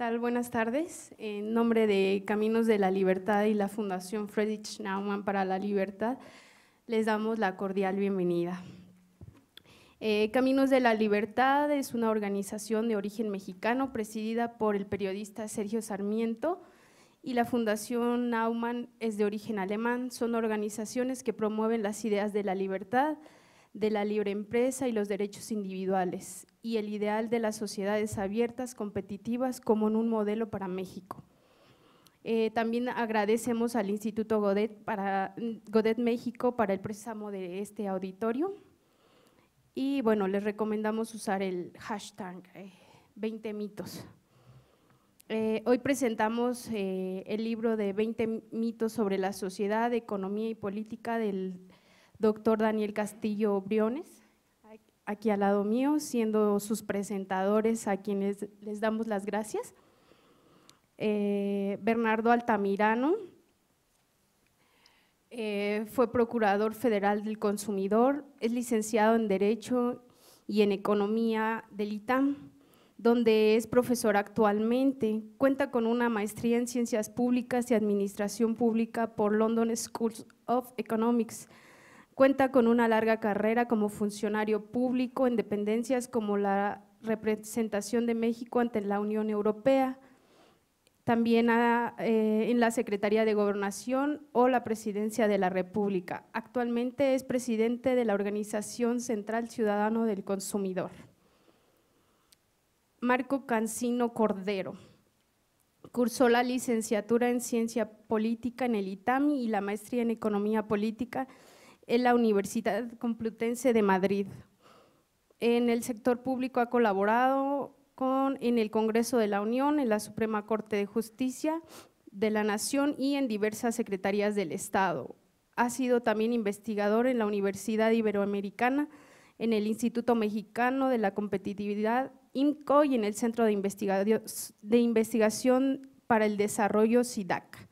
tal? Buenas tardes. En nombre de Caminos de la Libertad y la Fundación Friedrich Naumann para la Libertad, les damos la cordial bienvenida. Caminos de la Libertad es una organización de origen mexicano presidida por el periodista Sergio Sarmiento y la Fundación Naumann es de origen alemán. Son organizaciones que promueven las ideas de la libertad, de la libre empresa y los derechos individuales, y el ideal de las sociedades abiertas, competitivas, como en un modelo para México. También agradecemos al Instituto Godet México para el préstamo de este auditorio. Y bueno, les recomendamos usar el hashtag 20 mitos. Hoy presentamos el libro de 20 mitos sobre la sociedad, economía y política del doctor Daniel Castillo Briones, aquí al lado mío, siendo sus presentadores a quienes les damos las gracias. Bernardo Altamirano fue procurador federal del consumidor, es licenciado en Derecho y en Economía del ITAM, donde es profesor actualmente. Cuenta con una maestría en Ciencias Públicas y Administración Pública por London School of Economics. Cuenta con una larga carrera como funcionario público en dependencias como la representación de México ante la Unión Europea, también en la Secretaría de Gobernación o la Presidencia de la República. Actualmente es presidente de la Organización Central Ciudadano del Consumidor. Marco Cancino Cordero cursó la licenciatura en Ciencia Política en el ITAMI y la maestría en Economía Política en la Universidad Complutense de Madrid. En el sector público ha colaborado en el Congreso de la Unión, en la Suprema Corte de Justicia de la Nación y en diversas secretarías del Estado. Ha sido también investigador en la Universidad Iberoamericana, en el Instituto Mexicano de la Competitividad, IMCO, y en el Centro de Investigación para el Desarrollo, SIDAC.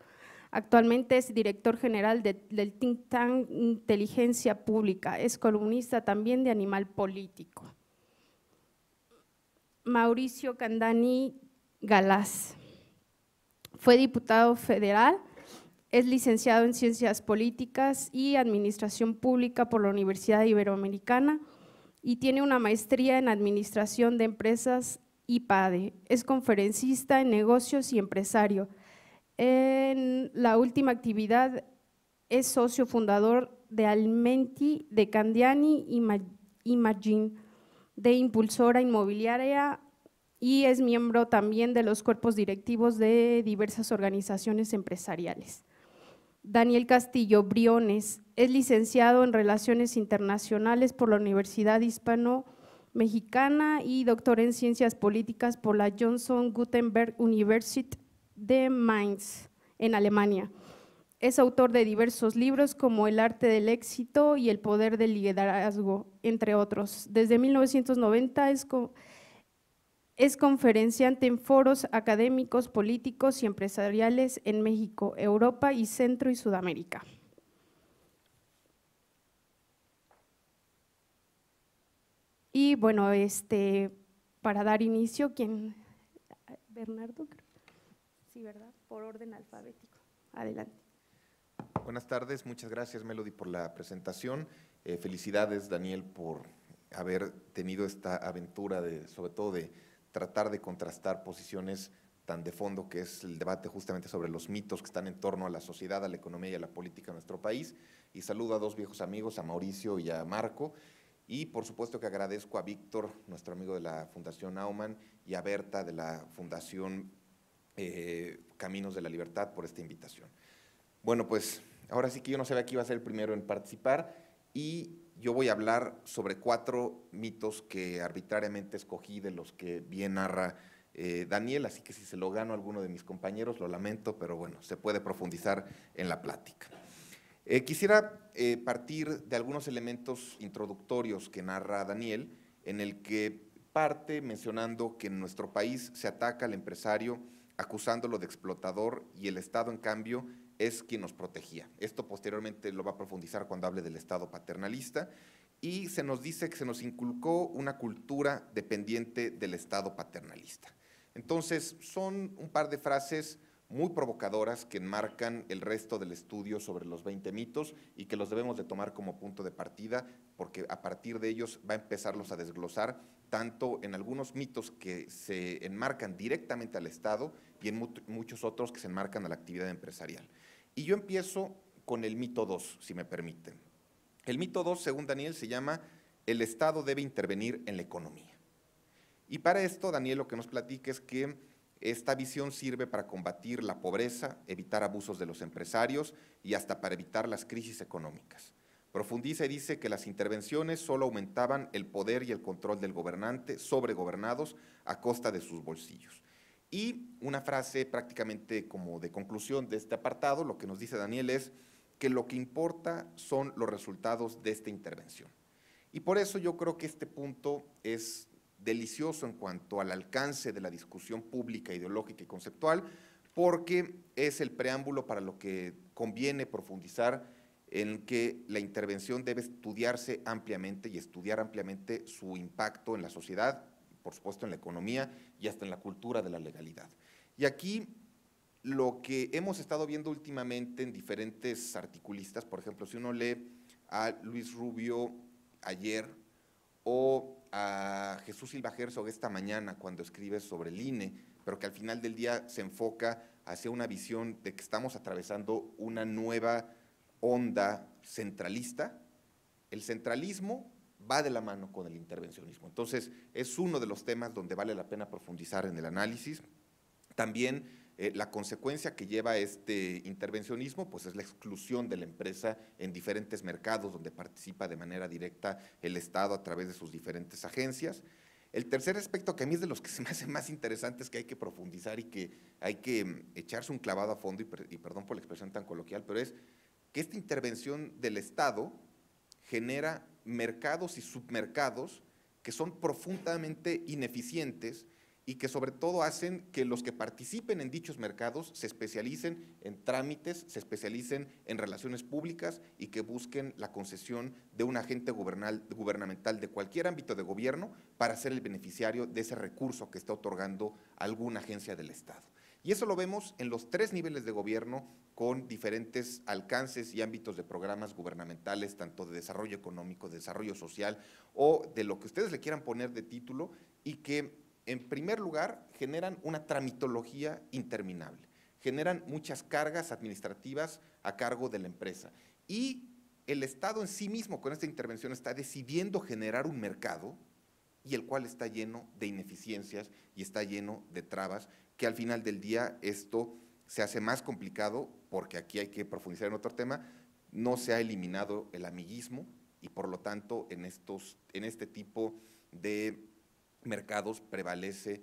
Actualmente es director general del think tank Inteligencia Pública, es columnista también de Animal Político. Mauricio Candani Galaz fue diputado federal, es licenciado en Ciencias Políticas y Administración Pública por la Universidad Iberoamericana y tiene una maestría en Administración de Empresas IPADE. Es conferencista en negocios y empresario. En la última actividad es socio fundador de Almenti, de Candiani Imagine, de Impulsora Inmobiliaria, y es miembro también de los cuerpos directivos de diversas organizaciones empresariales. Daniel Castillo Briones es licenciado en Relaciones Internacionales por la Universidad Hispano-Mexicana y doctor en Ciencias Políticas por la Johann Gutenberg University de Mainz, en Alemania. Es autor de diversos libros como El arte del éxito y El poder del liderazgo, entre otros. Desde 1990 es conferenciante en foros académicos, políticos y empresariales en México, Europa y Centro y Sudamérica. Y bueno, para dar inicio, Bernardo, sí, ¿verdad? Por orden alfabético. Adelante. Buenas tardes, muchas gracias Melody por la presentación. Felicidades Daniel por haber tenido esta aventura sobre todo de tratar de contrastar posiciones tan de fondo que es el debate justamente sobre los mitos que están en torno a la sociedad, a la economía y a la política de nuestro país. Y saludo a dos viejos amigos, a Mauricio y a Marco. Y por supuesto que agradezco a Víctor, nuestro amigo de la Fundación Naumann, y a Berta de la Fundación Caminos de la Libertad por esta invitación. Bueno, pues ahora sí que yo no sabía que iba a ser el primero en participar y yo voy a hablar sobre 4 mitos que arbitrariamente escogí de los que bien narra Daniel, así que si se lo gano a alguno de mis compañeros, lo lamento, pero bueno, se puede profundizar en la plática. Quisiera partir de algunos elementos introductorios que narra Daniel, en el que parte mencionando que en nuestro país se ataca al empresario acusándolo de explotador y el Estado, en cambio, es quien nos protegía. Esto posteriormente lo va a profundizar cuando hable del Estado paternalista y se nos dice que se nos inculcó una cultura dependiente del Estado paternalista. Entonces, son un par de frases muy provocadoras que enmarcan el resto del estudio sobre los 20 mitos y que los debemos de tomar como punto de partida, porque a partir de ellos va a empezarlos a desglosar, tanto en algunos mitos que se enmarcan directamente al Estado y en muchos otros que se enmarcan a la actividad empresarial. Y yo empiezo con el mito 2, si me permiten. El mito 2, según Daniel, se llama "El Estado debe intervenir en la economía". Y para esto, Daniel lo que nos platica es que esta visión sirve para combatir la pobreza, evitar abusos de los empresarios y hasta para evitar las crisis económicas. Profundiza y dice que las intervenciones solo aumentaban el poder y el control del gobernante sobre gobernados a costa de sus bolsillos. Y una frase prácticamente como de conclusión de este apartado, lo que nos dice Daniel es que lo que importa son los resultados de esta intervención. Y por eso yo creo que este punto es delicioso en cuanto al alcance de la discusión pública, ideológica y conceptual, porque es el preámbulo para lo que conviene profundizar en que la intervención debe estudiarse ampliamente y estudiar ampliamente su impacto en la sociedad, por supuesto en la economía y hasta en la cultura de la legalidad. Y aquí lo que hemos estado viendo últimamente en diferentes articulistas, por ejemplo, si uno lee a Luis Rubio ayer o a Jesús Silva Herzog esta mañana cuando escribe sobre el INE, pero que al final del día se enfoca hacia una visión de que estamos atravesando una nueva onda centralista. El centralismo va de la mano con el intervencionismo. Entonces, es uno de los temas donde vale la pena profundizar en el análisis. También la consecuencia que lleva este intervencionismo pues es la exclusión de la empresa en diferentes mercados donde participa de manera directa el Estado a través de sus diferentes agencias. El tercer aspecto que a mí es de los que se me hace más interesantes, que hay que profundizar y que hay que echarse un clavado a fondo, y perdón por la expresión tan coloquial, pero es que esta intervención del Estado genera mercados y submercados que son profundamente ineficientes y que sobre todo hacen que los que participen en dichos mercados se especialicen en trámites, se especialicen en relaciones públicas y que busquen la concesión de un agente gubernamental de cualquier ámbito de gobierno para ser el beneficiario de ese recurso que está otorgando alguna agencia del Estado. Y eso lo vemos en los 3 niveles de gobierno con diferentes alcances y ámbitos de programas gubernamentales, tanto de desarrollo económico, de desarrollo social o de lo que ustedes le quieran poner de título, y que en primer lugar generan una tramitología interminable, generan muchas cargas administrativas a cargo de la empresa y el Estado en sí mismo con esta intervención está decidiendo generar un mercado y el cual está lleno de ineficiencias y está lleno de trabas, que al final del día esto se hace más complicado porque aquí hay que profundizar en otro tema, no se ha eliminado el amiguismo y por lo tanto en este tipo de mercados prevalece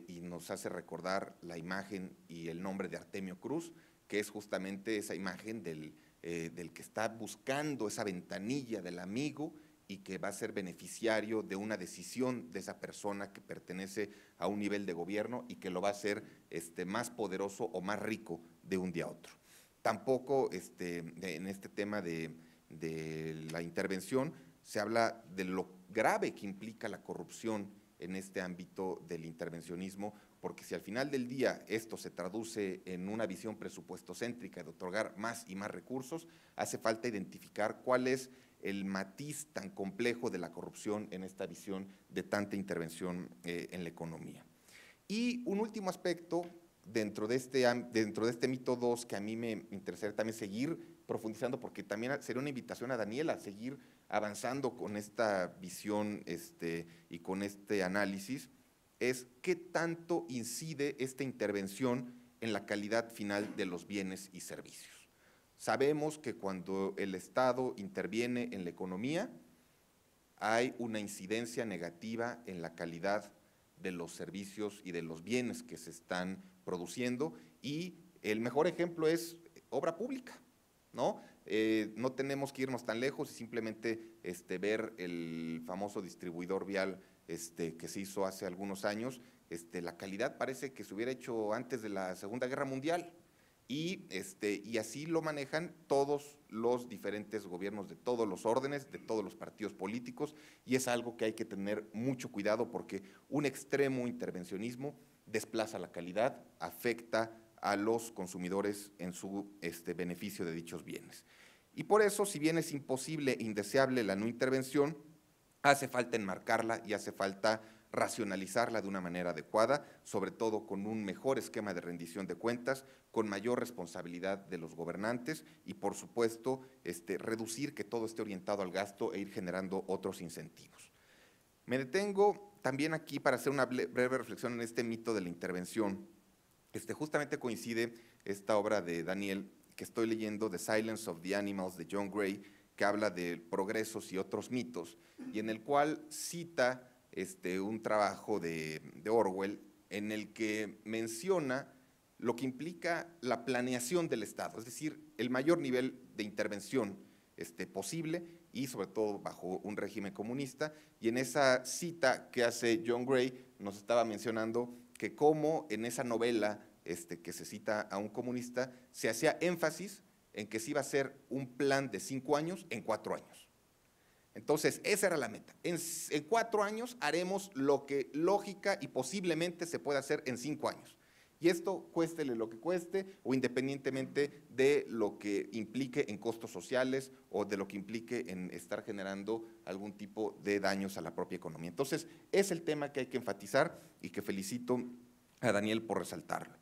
y nos hace recordar la imagen y el nombre de Artemio Cruz, que es justamente esa imagen del que está buscando esa ventanilla del amigo y que va a ser beneficiario de una decisión de esa persona que pertenece a un nivel de gobierno y que lo va a hacer más poderoso o más rico de un día a otro. Tampoco en este tema de la intervención se habla de lo grave que implica la corrupción en este ámbito del intervencionismo, porque si al final del día esto se traduce en una visión presupuestocéntrica de otorgar más y más recursos, hace falta identificar cuál es el matiz tan complejo de la corrupción en esta visión de tanta intervención en la economía. Y un último aspecto dentro de este mito 2 que a mí me interesaría también seguir profundizando, porque también sería una invitación a Daniel a seguir avanzando con esta visión y con este análisis, es qué tanto incide esta intervención en la calidad final de los bienes y servicios. Sabemos que cuando el Estado interviene en la economía, hay una incidencia negativa en la calidad de los servicios y de los bienes que se están produciendo, y el mejor ejemplo es obra pública, ¿no? No tenemos que irnos tan lejos y simplemente ver el famoso distribuidor vial que se hizo hace algunos años. La calidad parece que se hubiera hecho antes de la Segunda Guerra Mundial, y así lo manejan todos los diferentes gobiernos de todos los órdenes, de todos los partidos políticos, y es algo que hay que tener mucho cuidado porque un extremo intervencionismo desplaza la calidad, afecta a los consumidores en su beneficio de dichos bienes. Y por eso, si bien es imposible e indeseable la no intervención, hace falta enmarcarla y hace falta racionalizarla de una manera adecuada, sobre todo con un mejor esquema de rendición de cuentas, con mayor responsabilidad de los gobernantes y, por supuesto, reducir que todo esté orientado al gasto e ir generando otros incentivos. Me detengo también aquí para hacer una breve reflexión en este mito de la intervención. Justamente coincide esta obra de Daniel que estoy leyendo, The Silence of the Animals, de John Gray, que habla de progresos y otros mitos, y en el cual cita un trabajo de Orwell en el que menciona lo que implica la planeación del Estado, es decir, el mayor nivel de intervención posible y sobre todo bajo un régimen comunista. Y en esa cita que hace John Gray nos estaba mencionando que como en esa novela que se cita a un comunista se hacía énfasis en que se iba a hacer un plan de 5 años en 4 años. Entonces, esa era la meta. En 4 años haremos lo que lógica y posiblemente se pueda hacer en 5 años. Y esto cuéstele lo que cueste o independientemente de lo que implique en costos sociales o de lo que implique en estar generando algún tipo de daños a la propia economía. Entonces, es el tema que hay que enfatizar y que felicito a Daniel por resaltarlo.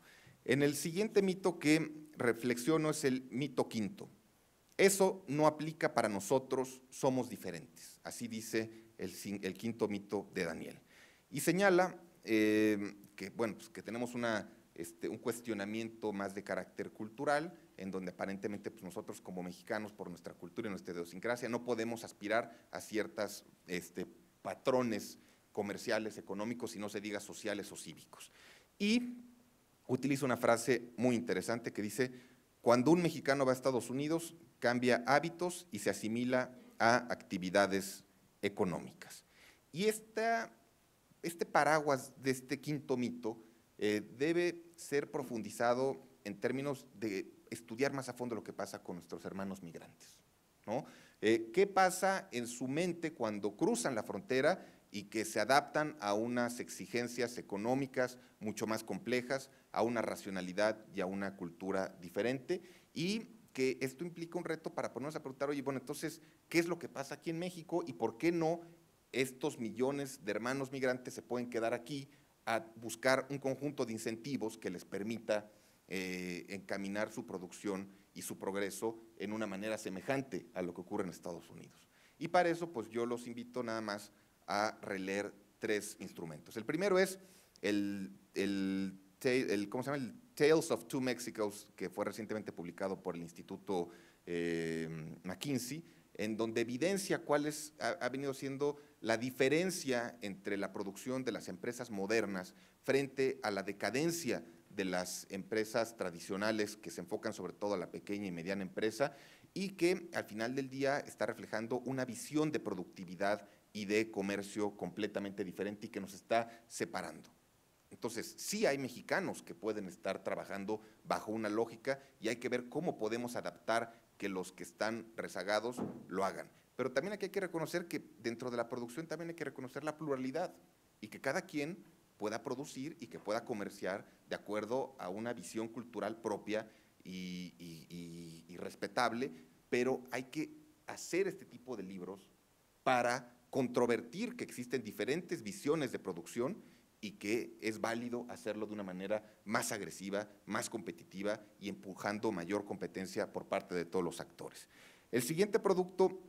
En el siguiente mito que reflexiono es el mito quinto. Eso no aplica para nosotros, somos diferentes. Así dice el quinto mito de Daniel. Y señala que, bueno, pues que tenemos un cuestionamiento más de carácter cultural, en donde aparentemente pues nosotros como mexicanos, por nuestra cultura y nuestra idiosincrasia, no podemos aspirar a ciertos patrones comerciales, económicos, y no se diga sociales o cívicos. Y utiliza una frase muy interesante que dice: cuando un mexicano va a Estados Unidos, cambia hábitos y se asimila a actividades económicas. Y este paraguas de este quinto mito debe ser profundizado en términos de estudiar más a fondo lo que pasa con nuestros hermanos migrantes, ¿no? ¿Qué pasa en su mente cuando cruzan la frontera y que se adaptan a unas exigencias económicas mucho más complejas, a una racionalidad y a una cultura diferente? Y que esto implica un reto para ponernos a preguntar, oye, bueno, entonces, ¿qué es lo que pasa aquí en México y por qué no estos millones de hermanos migrantes se pueden quedar aquí a buscar un conjunto de incentivos que les permita encaminar su producción y su progreso en una manera semejante a lo que ocurre en Estados Unidos? Y para eso, pues yo los invito nada más a releer 3 instrumentos. El primero es ¿cómo se llama? El Tales of Two Mexicos, que fue recientemente publicado por el Instituto McKinsey, en donde evidencia cuál ha venido siendo la diferencia entre la producción de las empresas modernas frente a la decadencia de las empresas tradicionales que se enfocan sobre todo a la pequeña y mediana empresa, y que al final del día está reflejando una visión de productividad y de comercio completamente diferente y que nos está separando. Entonces, sí hay mexicanos que pueden estar trabajando bajo una lógica y hay que ver cómo podemos adaptar que los que están rezagados lo hagan. Pero también aquí hay que reconocer que dentro de la producción también hay que reconocer la pluralidad y que cada quien pueda producir y que pueda comerciar de acuerdo a una visión cultural propia y respetable, pero hay que hacer este tipo de libros para controvertir que existen diferentes visiones de producción y que es válido hacerlo de una manera más agresiva, más competitiva y empujando mayor competencia por parte de todos los actores. El siguiente producto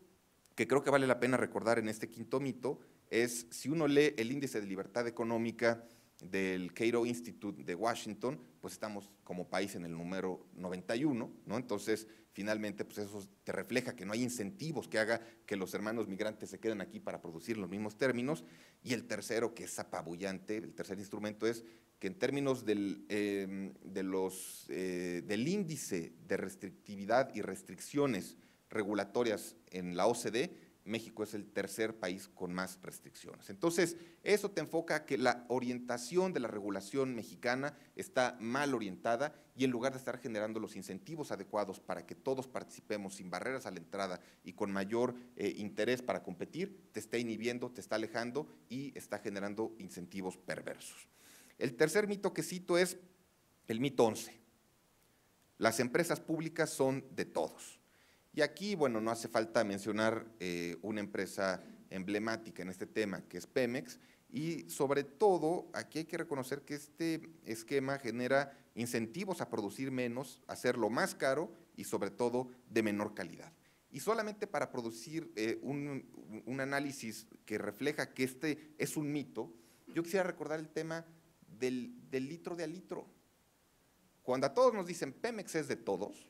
que creo que vale la pena recordar en este quinto mito es, si uno lee el Índice de Libertad Económica del Cato Institute de Washington, pues estamos como país en el número 91, ¿no? Entonces, finalmente, pues eso te refleja que no hay incentivos que haga que los hermanos migrantes se queden aquí para producir los mismos términos. Y el tercero, que es apabullante, el tercer instrumento es que en términos del índice de restrictividad y restricciones regulatorias en la OCDE, México es el tercer país con más restricciones. Entonces, eso te enfoca a que la orientación de la regulación mexicana está mal orientada y en lugar de estar generando los incentivos adecuados para que todos participemos sin barreras a la entrada y con mayor interés para competir, te está inhibiendo, te está alejando y está generando incentivos perversos. El tercer mito que cito es el mito 11. Las empresas públicas son de todos. Y aquí, bueno, no hace falta mencionar una empresa emblemática en este tema, que es Pemex, y sobre todo, aquí hay que reconocer que este esquema genera incentivos a producir menos, a hacerlo más caro y sobre todo de menor calidad. Y solamente para producir un análisis que refleja que este es un mito, yo quisiera recordar el tema del litro de a litro. Cuando a todos nos dicen Pemex es de todos,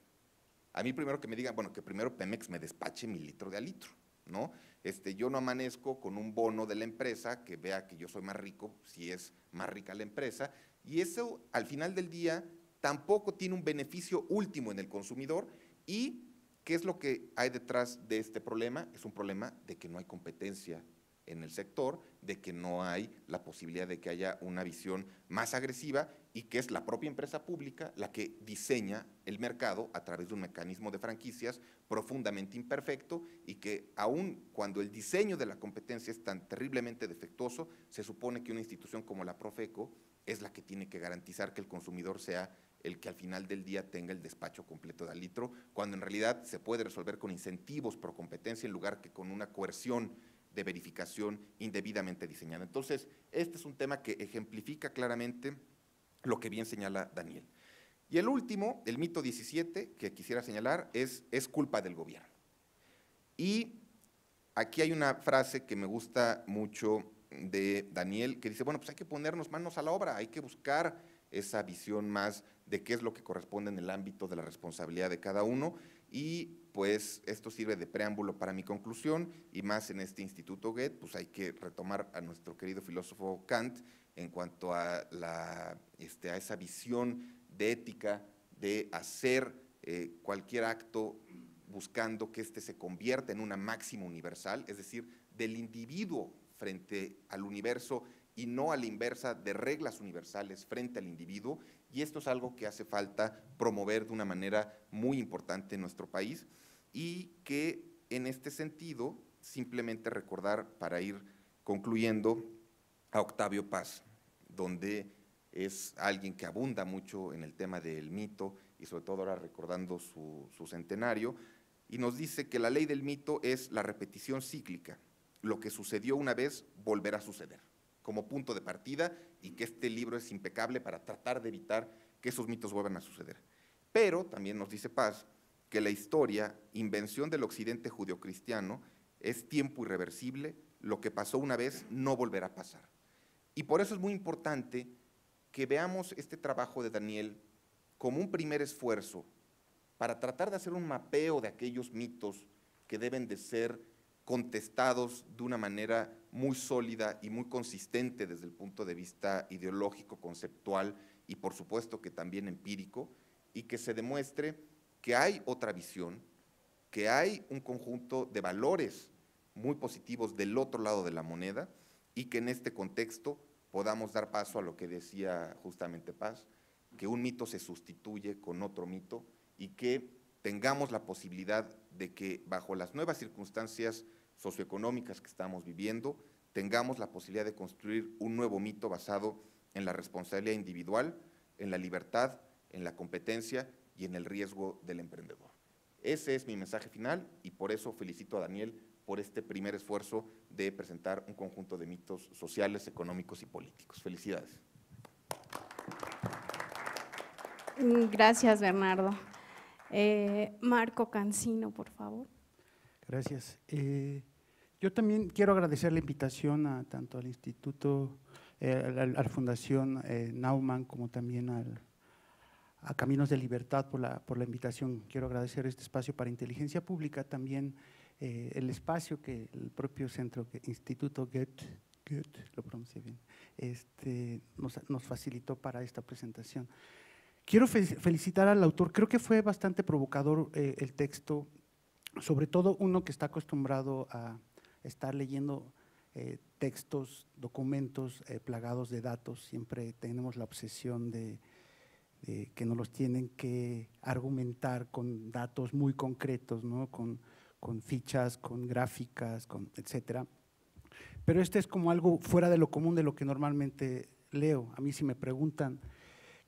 a mí primero que me digan, bueno, que primero Pemex me despache mi litro de a litro, ¿no? Yo no amanezco con un bono de la empresa que vea que yo soy más rico, si es más rica la empresa, y eso al final del día tampoco tiene un beneficio último en el consumidor. ¿Y qué es lo que hay detrás de este problema? Es un problema de que no hay competencia en el sector, de que no hay la posibilidad de que haya una visión más agresiva y que es la propia empresa pública la que diseña el mercado a través de un mecanismo de franquicias profundamente imperfecto y que aun cuando el diseño de la competencia es tan terriblemente defectuoso, se supone que una institución como la Profeco es la que tiene que garantizar que el consumidor sea el que al final del día tenga el despacho completo de al litro, cuando en realidad se puede resolver con incentivos pro competencia en lugar que con una coerción de verificación indebidamente diseñada. Entonces, este es un tema que ejemplifica claramente lo que bien señala Daniel. Y el último, el mito 17, que quisiera señalar, es culpa del gobierno. Y aquí hay una frase que me gusta mucho de Daniel, que dice, bueno, pues hay que ponernos manos a la obra, hay que buscar esa visión más de qué es lo que corresponde en el ámbito de la responsabilidad de cada uno, y pues esto sirve de preámbulo para mi conclusión, y más en este Instituto Goethe, pues hay que retomar a nuestro querido filósofo Kant en cuanto a esa visión de ética, de hacer cualquier acto buscando que éste se convierta en una máxima universal, es decir, del individuo frente al universo y no a la inversa de reglas universales frente al individuo, y esto es algo que hace falta promover de una manera muy importante en nuestro país, y que en este sentido, simplemente recordar para ir concluyendo a Octavio Paz, donde es alguien que abunda mucho en el tema del mito y sobre todo ahora recordando su centenario, y nos dice que la ley del mito es la repetición cíclica, lo que sucedió una vez volverá a suceder, como punto de partida, y que este libro es impecable para tratar de evitar que esos mitos vuelvan a suceder. Pero también nos dice Paz que la historia, invención del occidente judeocristiano, es tiempo irreversible, lo que pasó una vez no volverá a pasar. Y por eso es muy importante que veamos este trabajo de Daniel como un primer esfuerzo para tratar de hacer un mapeo de aquellos mitos que deben de ser contestados de una manera muy sólida y muy consistente desde el punto de vista ideológico, conceptual y por supuesto que también empírico, y que se demuestre que hay otra visión, que hay un conjunto de valores muy positivos del otro lado de la moneda, y que en este contexto podamos dar paso a lo que decía justamente Paz, que un mito se sustituye con otro mito y que tengamos la posibilidad de que bajo las nuevas circunstancias socioeconómicas que estamos viviendo, tengamos la posibilidad de construir un nuevo mito basado en la responsabilidad individual, en la libertad, en la competencia y en el riesgo del emprendedor. Ese es mi mensaje final, y por eso felicito a Daniel por este primer esfuerzo de presentar un conjunto de mitos sociales, económicos y políticos. Felicidades. Gracias, Bernardo. Marco Cancino, por favor. Gracias. Yo también quiero agradecer la invitación tanto al Instituto, a la Fundación Naumann, como también a Caminos de Libertad por la invitación. Quiero agradecer este espacio para Inteligencia Pública, también el espacio que el propio centro, Instituto Goethe, lo pronuncié bien, nos facilitó para esta presentación. Quiero felicitar al autor, creo que fue bastante provocador el texto, sobre todo uno que está acostumbrado a estar leyendo textos, documentos plagados de datos. Siempre tenemos la obsesión de que nos los tienen que argumentar con datos muy concretos, ¿no? con fichas, con gráficas, etcétera. Pero este es como algo fuera de lo común, de lo que normalmente leo. A mí si me preguntan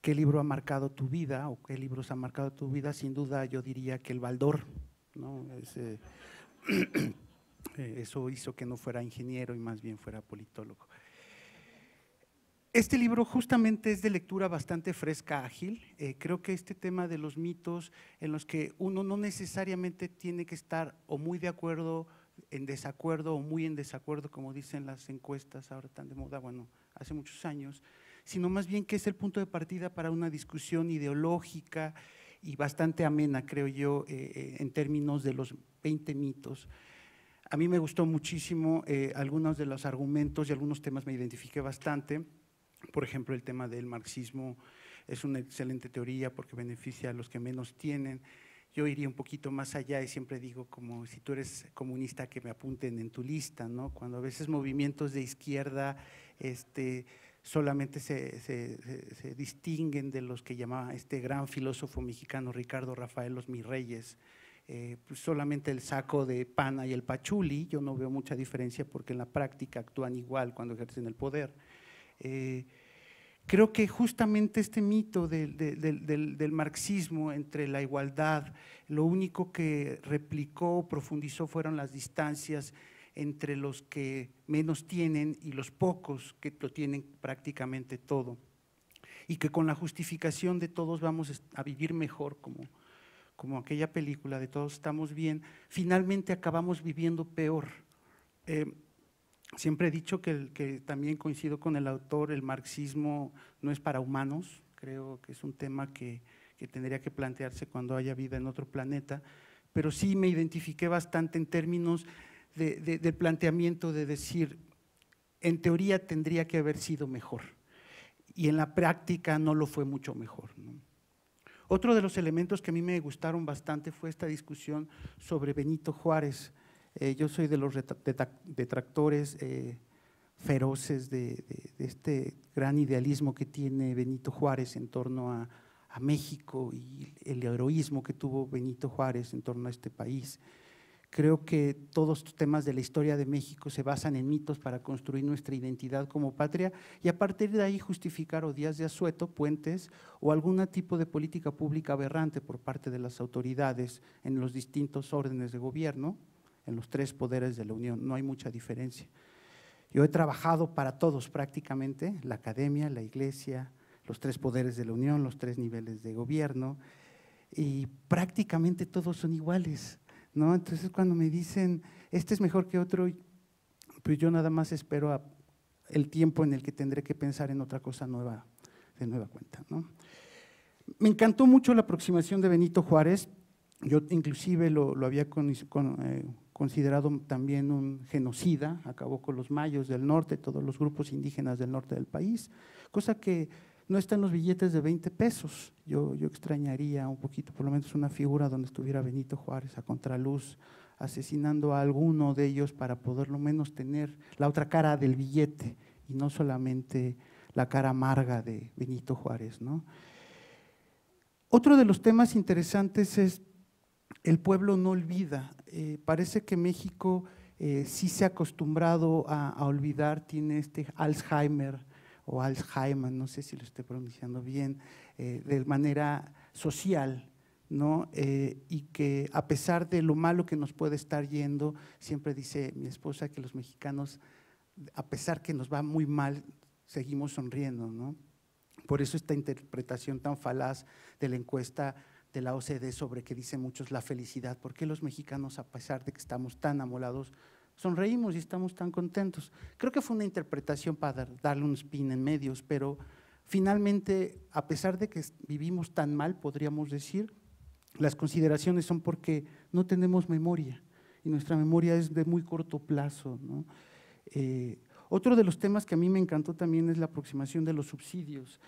qué libro ha marcado tu vida o qué libros han marcado tu vida, sin duda yo diría que el Baldor, ¿no? Eso hizo que no fuera ingeniero y más bien fuera politólogo. Este libro justamente es de lectura bastante fresca, ágil. Creo que este tema de los mitos en los que uno no necesariamente tiene que estar o muy de acuerdo, en desacuerdo o muy en desacuerdo, como dicen las encuestas ahora tan de moda, bueno, hace muchos años, sino más bien que es el punto de partida para una discusión ideológica y bastante amena, creo yo, en términos de los 20 mitos. A mí me gustó muchísimo algunos de los argumentos y algunos temas me identifiqué bastante. Por ejemplo, el tema del marxismo es una excelente teoría porque beneficia a los que menos tienen. Yo iría un poquito más allá y siempre digo, como si tú eres comunista, que me apunten en tu lista, ¿no? Cuando a veces movimientos de izquierda solamente se distinguen de los que llamaba este gran filósofo mexicano Ricardo Rafael Los Mirreyes, pues solamente el saco de pana y el pachuli. Yo no veo mucha diferencia porque en la práctica actúan igual cuando ejercen el poder. Creo que justamente este mito del marxismo entre la igualdad, lo único que replicó, profundizó fueron las distancias entre los que menos tienen y los pocos que lo tienen prácticamente todo, y que con la justificación de todos vamos a vivir mejor, como aquella película de Todos estamos bien, finalmente acabamos viviendo peor. Siempre he dicho que también coincido con el autor, el marxismo no es para humanos. Creo que es un tema que tendría que plantearse cuando haya vida en otro planeta, pero sí me identifiqué bastante en términos del planteamiento de decir, en teoría tendría que haber sido mejor y en la práctica no lo fue mucho mejor, ¿no? Otro de los elementos que a mí me gustaron bastante fue esta discusión sobre Benito Juárez. Yo soy de los detractores feroces de este gran idealismo que tiene Benito Juárez en torno a México y el heroísmo que tuvo Benito Juárez en torno a este país. Creo que todos los temas de la historia de México se basan en mitos para construir nuestra identidad como patria y a partir de ahí justificar o Díaz de Asueto, Puentes o algún tipo de política pública aberrante por parte de las autoridades en los distintos órdenes de gobierno, en los tres poderes de la Unión. No hay mucha diferencia. Yo he trabajado para todos prácticamente, la academia, la iglesia, los tres poderes de la Unión, los tres niveles de gobierno, y prácticamente todos son iguales, ¿no? Entonces cuando me dicen, este es mejor que otro, pues yo nada más espero el tiempo en el que tendré que pensar en otra cosa nueva, de nueva cuenta, ¿no? Me encantó mucho la aproximación de Benito Juárez. Yo inclusive lo había considerado también un genocida, acabó con los mayos del norte, todos los grupos indígenas del norte del país, cosa que no está en los billetes de 20 pesos. Yo extrañaría un poquito, por lo menos una figura donde estuviera Benito Juárez a contraluz, asesinando a alguno de ellos para poder lo menos tener la otra cara del billete y no solamente la cara amarga de Benito Juárez, ¿no? Otro de los temas interesantes es el pueblo no olvida. Parece que México sí se ha acostumbrado a olvidar, tiene este Alzheimer o Alzheimer, no sé si lo estoy pronunciando bien, de manera social, ¿no? Y que a pesar de lo malo que nos puede estar yendo, siempre dice mi esposa que los mexicanos, a pesar que nos va muy mal, seguimos sonriendo, ¿no? Por eso esta interpretación tan falaz de la encuesta de la OCDE sobre que dicen muchos la felicidad. ¿Por qué los mexicanos, a pesar de que estamos tan amolados, sonreímos y estamos tan contentos? Creo que fue una interpretación para darle un spin en medios, pero finalmente, a pesar de que vivimos tan mal, podríamos decir, las consideraciones son porque no tenemos memoria y nuestra memoria es de muy corto plazo, ¿no? Otro de los temas que a mí me encantó también es la aproximación de los subsidios.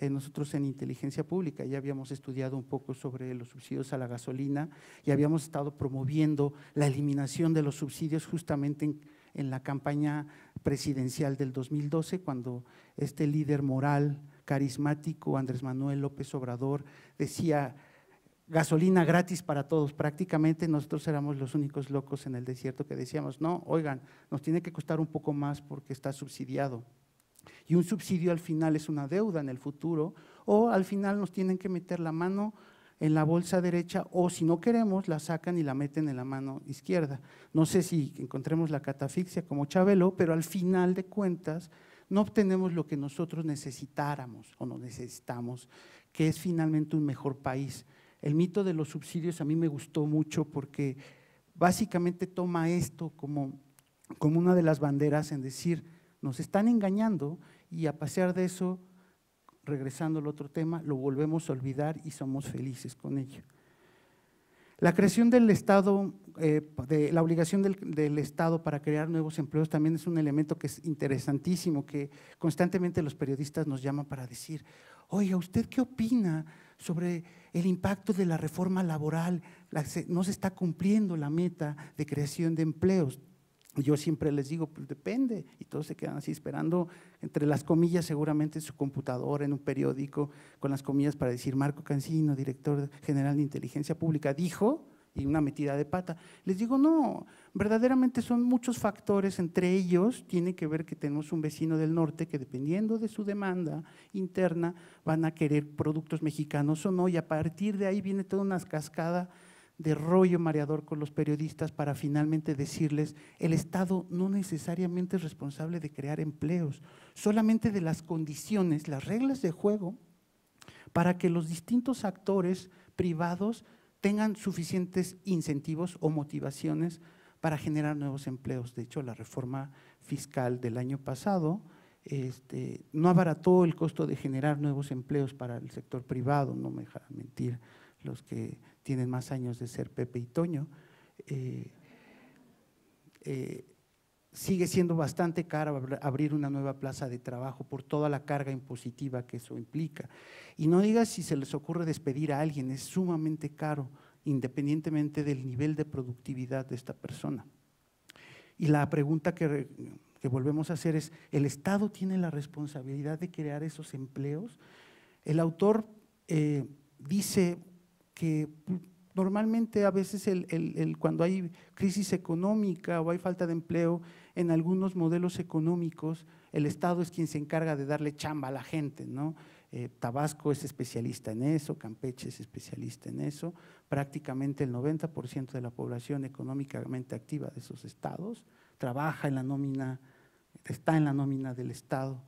Nosotros en Inteligencia Pública ya habíamos estudiado un poco sobre los subsidios a la gasolina y habíamos estado promoviendo la eliminación de los subsidios justamente en la campaña presidencial del 2012, cuando este líder moral, carismático, Andrés Manuel López Obrador, decía gasolina gratis para todos. Prácticamente nosotros éramos los únicos locos en el desierto que decíamos, no, oigan, nos tiene que costar un poco más porque está subsidiado. y un subsidio al final es una deuda en el futuro, o al final nos tienen que meter la mano en la bolsa derecha, o si no queremos, la sacan y la meten en la mano izquierda. No sé si encontremos la catafixia como Chabelo, pero al final de cuentas no obtenemos lo que nosotros necesitáramos o no necesitamos, que es finalmente un mejor país. El mito de los subsidios a mí me gustó mucho porque básicamente toma esto como una de las banderas en decir, nos están engañando y a pesar de eso, regresando al otro tema, lo volvemos a olvidar y somos felices con ello. La creación del Estado, la obligación del Estado para crear nuevos empleos también es un elemento que es interesantísimo, que constantemente los periodistas nos llaman para decir, oiga, ¿usted qué opina sobre el impacto de la reforma laboral? No se está cumpliendo la meta de creación de empleos. Yo siempre les digo, pues depende, y todos se quedan así esperando, entre las comillas seguramente en su computadora, en un periódico, con las comillas para decir Marco Cancino, director general de Inteligencia Pública, dijo, y una metida de pata. Les digo, no, verdaderamente son muchos factores, entre ellos tiene que ver que tenemos un vecino del norte que dependiendo de su demanda interna van a querer productos mexicanos o no, y a partir de ahí viene toda una cascada de rollo mareador con los periodistas para finalmente decirles, el Estado no necesariamente es responsable de crear empleos, solamente de las condiciones, las reglas de juego para que los distintos actores privados tengan suficientes incentivos o motivaciones para generar nuevos empleos. De hecho, la reforma fiscal del año pasado no abarató el costo de generar nuevos empleos para el sector privado, no me dejarán mentir los que tienen más años de ser Pepe y Toño, sigue siendo bastante caro abrir una nueva plaza de trabajo por toda la carga impositiva que eso implica. Y no digas si se les ocurre despedir a alguien, es sumamente caro, independientemente del nivel de productividad de esta persona. Y la pregunta que volvemos a hacer es, ¿el Estado tiene la responsabilidad de crear esos empleos? El autor dice que normalmente a veces cuando hay crisis económica o hay falta de empleo, en algunos modelos económicos el Estado es quien se encarga de darle chamba a la gente, ¿no? Tabasco es especialista en eso, Campeche es especialista en eso, prácticamente el 90% de la población económicamente activa de esos estados trabaja en la nómina, está en la nómina del Estado.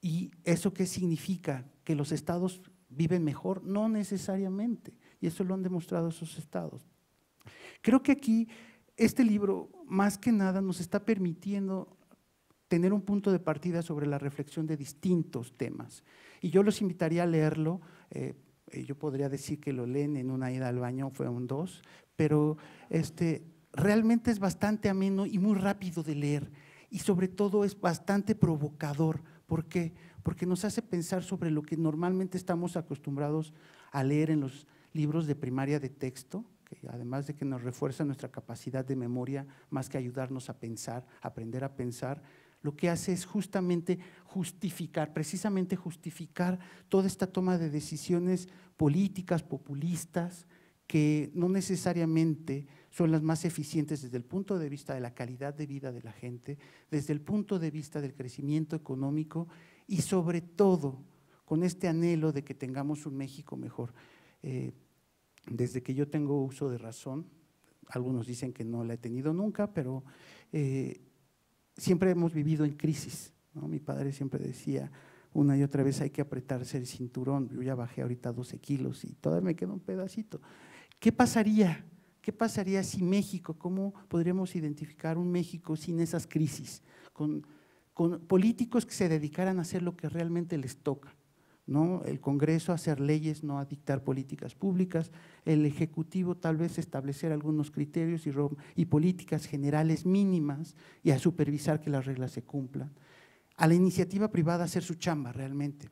¿Y eso qué significa? ¿Que los estados viven mejor? No necesariamente. Y eso lo han demostrado esos estados. Creo que aquí este libro, más que nada, nos está permitiendo tener un punto de partida sobre la reflexión de distintos temas. Y yo los invitaría a leerlo, yo podría decir que lo leen en una ida al baño, fue un 2, pero realmente es bastante ameno y muy rápido de leer y sobre todo es bastante provocador. ¿Por qué? Porque nos hace pensar sobre lo que normalmente estamos acostumbrados a leer en los libros de primaria de texto, que además de que nos refuerza nuestra capacidad de memoria, más que ayudarnos a pensar, aprender a pensar, lo que hace es justamente justificar, precisamente justificar toda esta toma de decisiones políticas, populistas, que no necesariamente son las más eficientes desde el punto de vista de la calidad de vida de la gente, desde el punto de vista del crecimiento económico y sobre todo con este anhelo de que tengamos un México mejor. Desde que yo tengo uso de razón, algunos dicen que no la he tenido nunca, pero siempre hemos vivido en crisis, ¿no? Mi padre siempre decía una y otra vez hay que apretarse el cinturón, yo ya bajé ahorita 12 kilos y todavía me queda un pedacito. ¿Qué pasaría? ¿Qué pasaría si México, cómo podríamos identificar un México sin esas crisis, con políticos que se dedicaran a hacer lo que realmente les toca? ¿No? El Congreso a hacer leyes, no a dictar políticas públicas, el Ejecutivo tal vez establecer algunos criterios y políticas generales mínimas y a supervisar que las reglas se cumplan. A la iniciativa privada hacer su chamba realmente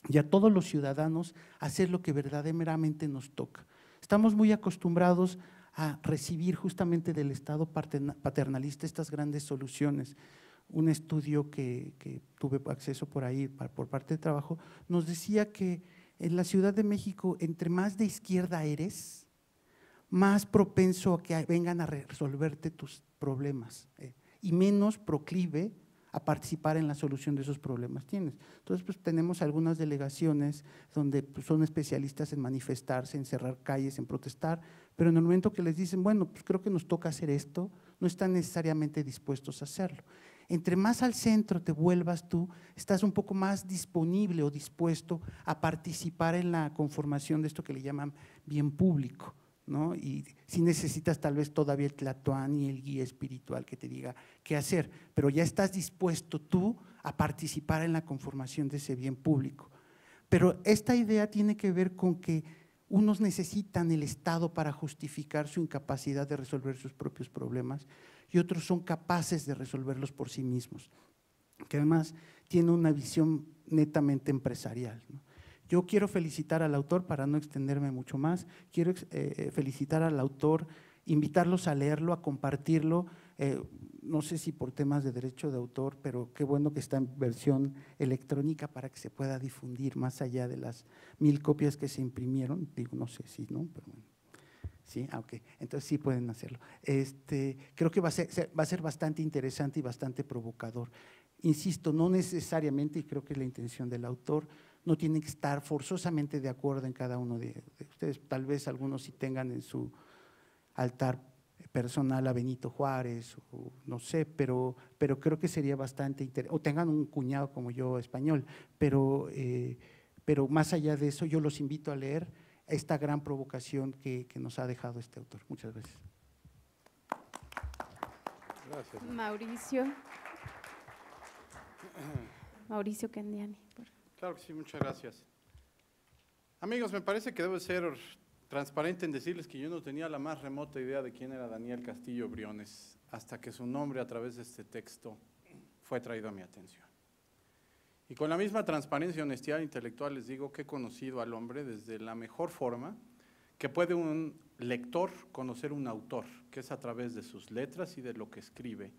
y a todos los ciudadanos hacer lo que verdaderamente nos toca. Estamos muy acostumbrados a recibir justamente del Estado paternalista estas grandes soluciones. Un estudio que tuve acceso por ahí por parte de trabajo, nos decía que en la Ciudad de México, entre más de izquierda eres, más propenso a que vengan a resolverte tus problemas y menos proclive a a participar en la solución de esos problemas tienes. Entonces, pues tenemos algunas delegaciones donde pues, son especialistas en manifestarse, en cerrar calles, en protestar, pero en el momento que les dicen, bueno, pues creo que nos toca hacer esto, no están necesariamente dispuestos a hacerlo. Entre más al centro te vuelvas tú, estás un poco más disponible o dispuesto a participar en la conformación de esto que le llaman bien público, ¿no? Y si necesitas tal vez todavía el tlatoani y el guía espiritual que te diga qué hacer, pero ya estás dispuesto tú a participar en la conformación de ese bien público. Pero esta idea tiene que ver con que unos necesitan el Estado para justificar su incapacidad de resolver sus propios problemas y otros son capaces de resolverlos por sí mismos, que además tiene una visión netamente empresarial, ¿no? Yo quiero felicitar al autor, para no extenderme mucho más, quiero felicitar al autor, invitarlos a leerlo, a compartirlo, no sé si por temas de derecho de autor, pero qué bueno que está en versión electrónica para que se pueda difundir más allá de las 1000 copias que se imprimieron, digo, no sé si, ¿no? Pero bueno. Sí, ok, entonces sí pueden hacerlo. Creo que va a ser bastante interesante y bastante provocador. Insisto, no necesariamente, y creo que es la intención del autor, no tienen que estar forzosamente de acuerdo en cada uno de ustedes. Tal vez algunos sí tengan en su altar personal a Benito Juárez, o no sé, pero creo que sería bastante interesante, o tengan un cuñado como yo español, pero más allá de eso yo los invito a leer esta gran provocación que nos ha dejado este autor. Muchas gracias. Gracias. Mauricio Candiani. Claro que sí, muchas gracias. Amigos, me parece que debo ser transparente en decirles que yo no tenía la más remota idea de quién era Daniel Castillo Briones, hasta que su nombre a través de este texto fue traído a mi atención. Y con la misma transparencia y honestidad intelectual les digo que he conocido al hombre desde la mejor forma que puede un lector conocer un autor, que es a través de sus letras y de lo que escribe,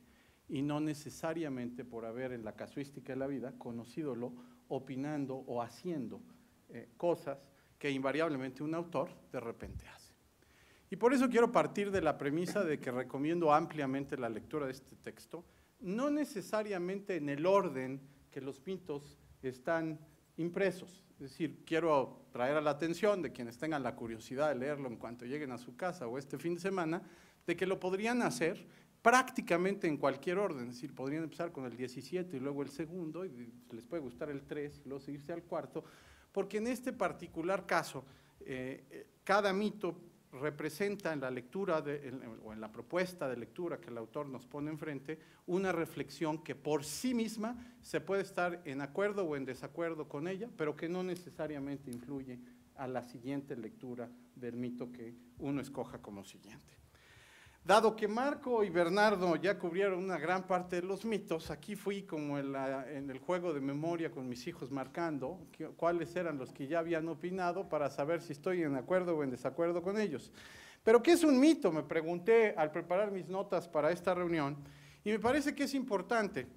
y no necesariamente por haber en la casuística de la vida conocídolo opinando o haciendo cosas que invariablemente un autor de repente hace. Y por eso quiero partir de la premisa de que recomiendo ampliamente la lectura de este texto, no necesariamente en el orden que los mitos están impresos. Es decir, quiero traer a la atención de quienes tengan la curiosidad de leerlo en cuanto lleguen a su casa o este fin de semana, de que lo podrían hacer prácticamente en cualquier orden. Es decir, podrían empezar con el 17 y luego el segundo, y les puede gustar el 3 y luego seguirse al cuarto, porque en este particular caso, cada mito representa en la lectura o en la propuesta de lectura que el autor nos pone enfrente una reflexión que por sí misma se puede estar en acuerdo o en desacuerdo con ella, pero que no necesariamente influye a la siguiente lectura del mito que uno escoja como siguiente. Dado que Marco y Bernardo ya cubrieron una gran parte de los mitos, aquí fui como en el juego de memoria con mis hijos marcando cuáles eran los que ya habían opinado para saber si estoy en acuerdo o en desacuerdo con ellos. Pero ¿qué es un mito? Me pregunté al preparar mis notas para esta reunión y me parece que es importante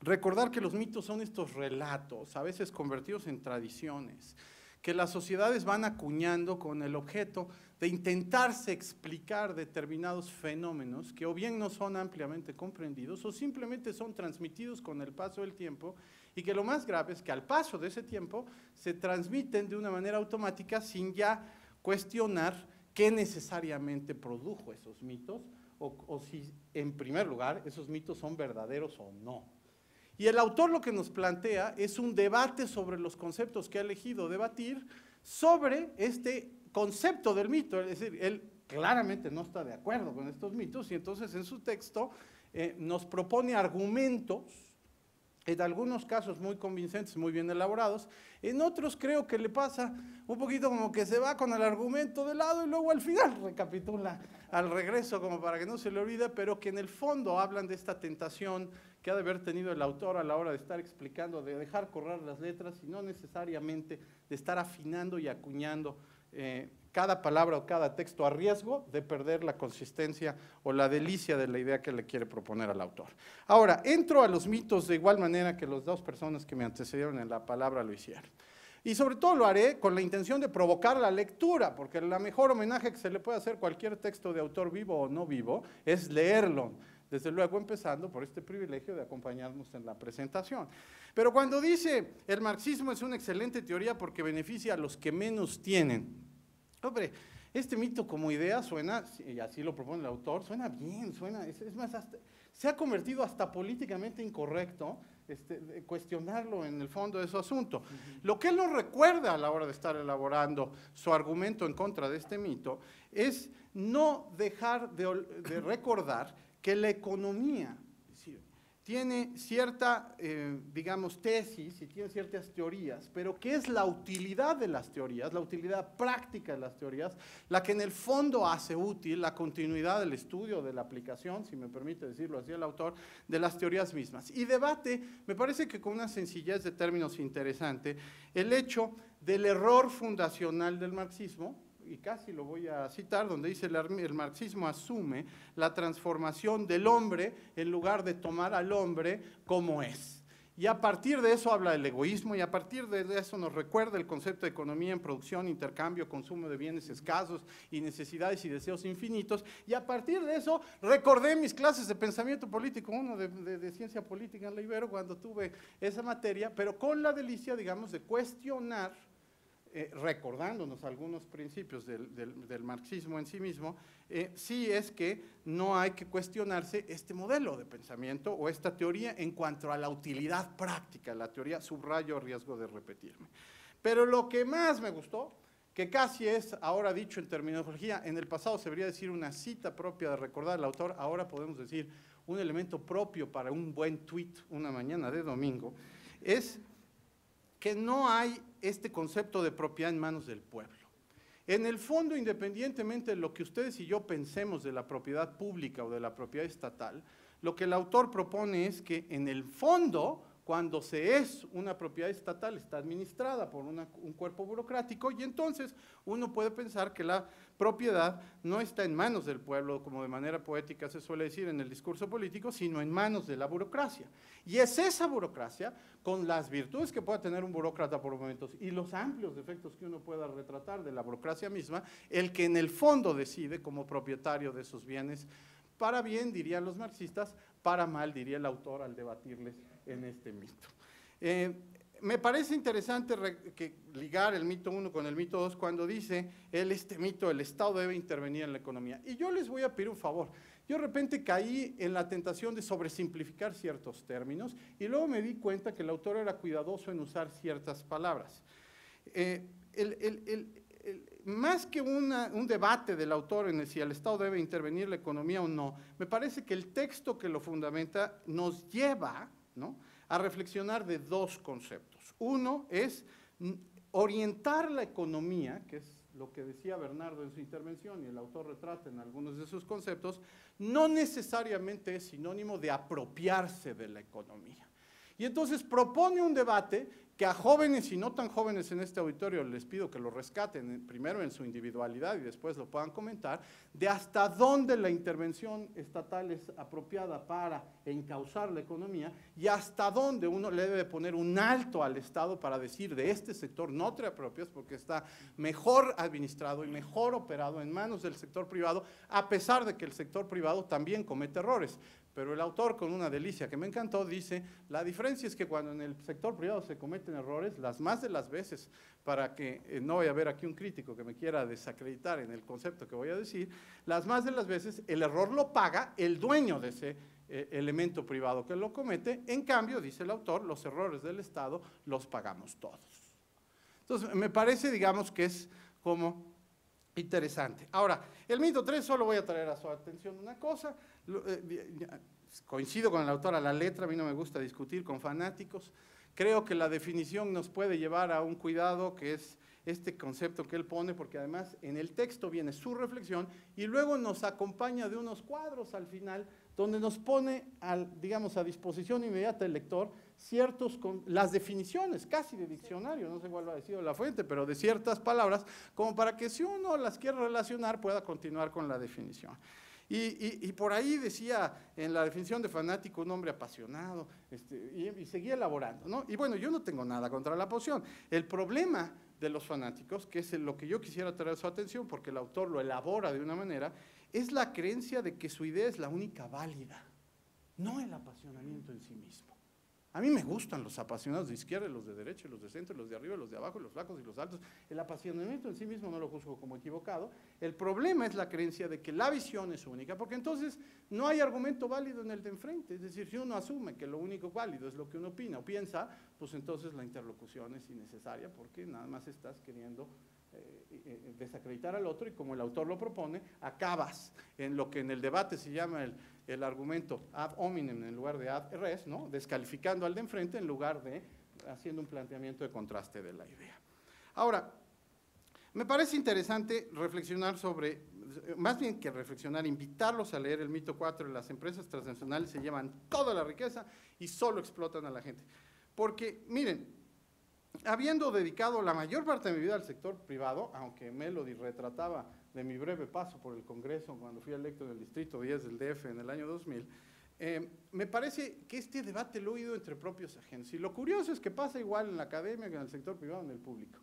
recordar que los mitos son estos relatos, a veces convertidos en tradiciones, que las sociedades van acuñando con el objeto de intentarse explicar determinados fenómenos que o bien no son ampliamente comprendidos o simplemente son transmitidos con el paso del tiempo y que lo más grave es que al paso de ese tiempo se transmiten de una manera automática sin ya cuestionar qué necesariamente produjo esos mitos o si en primer lugar esos mitos son verdaderos o no. Y el autor lo que nos plantea es un debate sobre los conceptos que ha elegido debatir sobre este concepto del mito, es decir, él claramente no está de acuerdo con estos mitos y entonces en su texto nos propone argumentos, en algunos casos muy convincentes, muy bien elaborados, en otros creo que le pasa un poquito como que se va con el argumento de lado y luego al final recapitula al regreso como para que no se le olvide, pero que en el fondo hablan de esta tentación que ha de haber tenido el autor a la hora de estar explicando, de dejar correr las letras y no necesariamente de estar afinando y acuñando cada palabra o cada texto a riesgo de perder la consistencia o la delicia de la idea que le quiere proponer al autor. Ahora, entro a los mitos de igual manera que las dos personas que me antecedieron en la palabra lo hicieron. Y sobre todo lo haré con la intención de provocar la lectura, porque el mejor homenaje que se le puede hacer a cualquier texto de autor vivo o no vivo es leerlo. desde luego empezando por este privilegio de acompañarnos en la presentación. Pero cuando dice el marxismo es una excelente teoría porque beneficia a los que menos tienen, hombre, este mito como idea suena, y así lo propone el autor, suena bien, es más, se ha convertido hasta políticamente incorrecto cuestionarlo en el fondo de su asunto. Lo que él nos recuerda a la hora de estar elaborando su argumento en contra de este mito es no dejar de recordar que la economía tiene cierta, digamos, tesis y tiene ciertas teorías, pero ¿qué es la utilidad de las teorías, la utilidad práctica de las teorías, la que en el fondo hace útil la continuidad del estudio, de la aplicación, si me permite decirlo así el autor, de las teorías mismas? Y debate, me parece que con una sencillez de términos interesante, el hecho del error fundacional del marxismo, y casi lo voy a citar, donde dice el marxismo asume la transformación del hombre en lugar de tomar al hombre como es. Y a partir de eso habla del egoísmo y a partir de eso nos recuerda el concepto de economía en producción, intercambio, consumo de bienes escasos y necesidades y deseos infinitos. Y a partir de eso recordé mis clases de pensamiento político, uno de ciencia política en la Ibero cuando tuve esa materia, pero con la delicia, digamos, de cuestionar recordándonos algunos principios del marxismo en sí mismo, sí es que no hay que cuestionarse este modelo de pensamiento o esta teoría en cuanto a la utilidad práctica, la teoría, subrayo, riesgo de repetirme. Pero lo que más me gustó, que casi es ahora dicho en terminología, en el pasado se debería decir una cita propia de recordar al autor, ahora podemos decir un elemento propio para un buen tuit una mañana de domingo, es que no hay este concepto de propiedad en manos del pueblo. En el fondo, independientemente de lo que ustedes y yo pensemos de la propiedad pública o de la propiedad estatal, lo que el autor propone es que en el fondo, cuando se es una propiedad estatal, está administrada por un cuerpo burocrático y entonces uno puede pensar que la propiedad no está en manos del pueblo, como de manera poética se suele decir en el discurso político, sino en manos de la burocracia. Y es esa burocracia, con las virtudes que pueda tener un burócrata por momentos y los amplios defectos que uno pueda retratar de la burocracia misma, el que en el fondo decide como propietario de esos bienes, para bien, dirían los marxistas, para mal, diría el autor al debatirles en este mito. Me parece interesante ligar el mito 1 con el mito 2 cuando dice este mito, el Estado debe intervenir en la economía. Y yo les voy a pedir un favor. Yo de repente caí en la tentación de sobresimplificar ciertos términos y luego me di cuenta que el autor era cuidadoso en usar ciertas palabras. Más que un debate del autor en si el Estado debe intervenir en la economía o no, me parece que el texto que lo fundamenta nos lleva, ¿no?, a reflexionar de dos conceptos. Uno es orientar la economía, que es lo que decía Bernardo en su intervención y el autor retrata en algunos de sus conceptos, no necesariamente es sinónimo de apropiarse de la economía. Y entonces propone un debate que a jóvenes y no tan jóvenes en este auditorio les pido que lo rescaten primero en su individualidad y después lo puedan comentar, de hasta dónde la intervención estatal es apropiada para encauzar la economía y hasta dónde uno le debe poner un alto al Estado para decir de este sector no te apropias porque está mejor administrado y mejor operado en manos del sector privado, a pesar de que el sector privado también comete errores. Pero el autor, con una delicia que me encantó, dice, la diferencia es que cuando en el sector privado se cometen errores, las más de las veces, para que no vaya a haber aquí un crítico que me quiera desacreditar en el concepto que voy a decir, las más de las veces el error lo paga el dueño de ese elemento privado que lo comete, en cambio, dice el autor, los errores del Estado los pagamos todos. Entonces, me parece, digamos, que es como interesante. Ahora, el mito 3, solo voy a traer a su atención una cosa. Coincido con el autor a la letra, a mí no me gusta discutir con fanáticos. Creo que la definición nos puede llevar a un cuidado que es este concepto que él pone, porque además en el texto viene su reflexión y luego nos acompaña de unos cuadros al final donde nos pone, digamos, a disposición inmediata del lector las definiciones, casi de diccionario, no sé cuál ha sido la fuente, pero de ciertas palabras, como para que si uno las quiere relacionar pueda continuar con la definición. Y por ahí decía en la definición de fanático un hombre apasionado, y seguía elaborando, ¿no? Y bueno, yo no tengo nada contra la pasión. El problema de los fanáticos, que es lo que yo quisiera traer a su atención, porque el autor lo elabora de una manera, es la creencia de que su idea es la única válida. no el apasionamiento en sí mismo. A mí me gustan los apasionados de izquierda, los de derecha, los de centro, los de arriba, los de abajo, los flacos y los altos. El apasionamiento en sí mismo no lo juzgo como equivocado. El problema es la creencia de que la visión es única, porque entonces no hay argumento válido en el de enfrente. Es decir, si uno asume que lo único válido es lo que uno opina o piensa, pues entonces la interlocución es innecesaria, porque nada más estás queriendo desacreditar al otro, y como el autor lo propone, acabas en lo que en el debate se llama el argumento ad hominem en lugar de ad res, ¿no? Descalificando al de enfrente en lugar de haciendo un planteamiento de contraste de la idea. Ahora, me parece interesante reflexionar sobre, más bien que reflexionar, invitarlos a leer el mito 4 de las empresas transnacionales se llevan toda la riqueza y solo explotan a la gente. Porque, miren, habiendo dedicado la mayor parte de mi vida al sector privado, aunque Melody retrataba de mi breve paso por el Congreso cuando fui electo en el Distrito 10 del DF en el año 2000, me parece que este debate lo he oído entre propios agentes. Y lo curioso es que pasa igual en la academia que en el sector privado, en el público.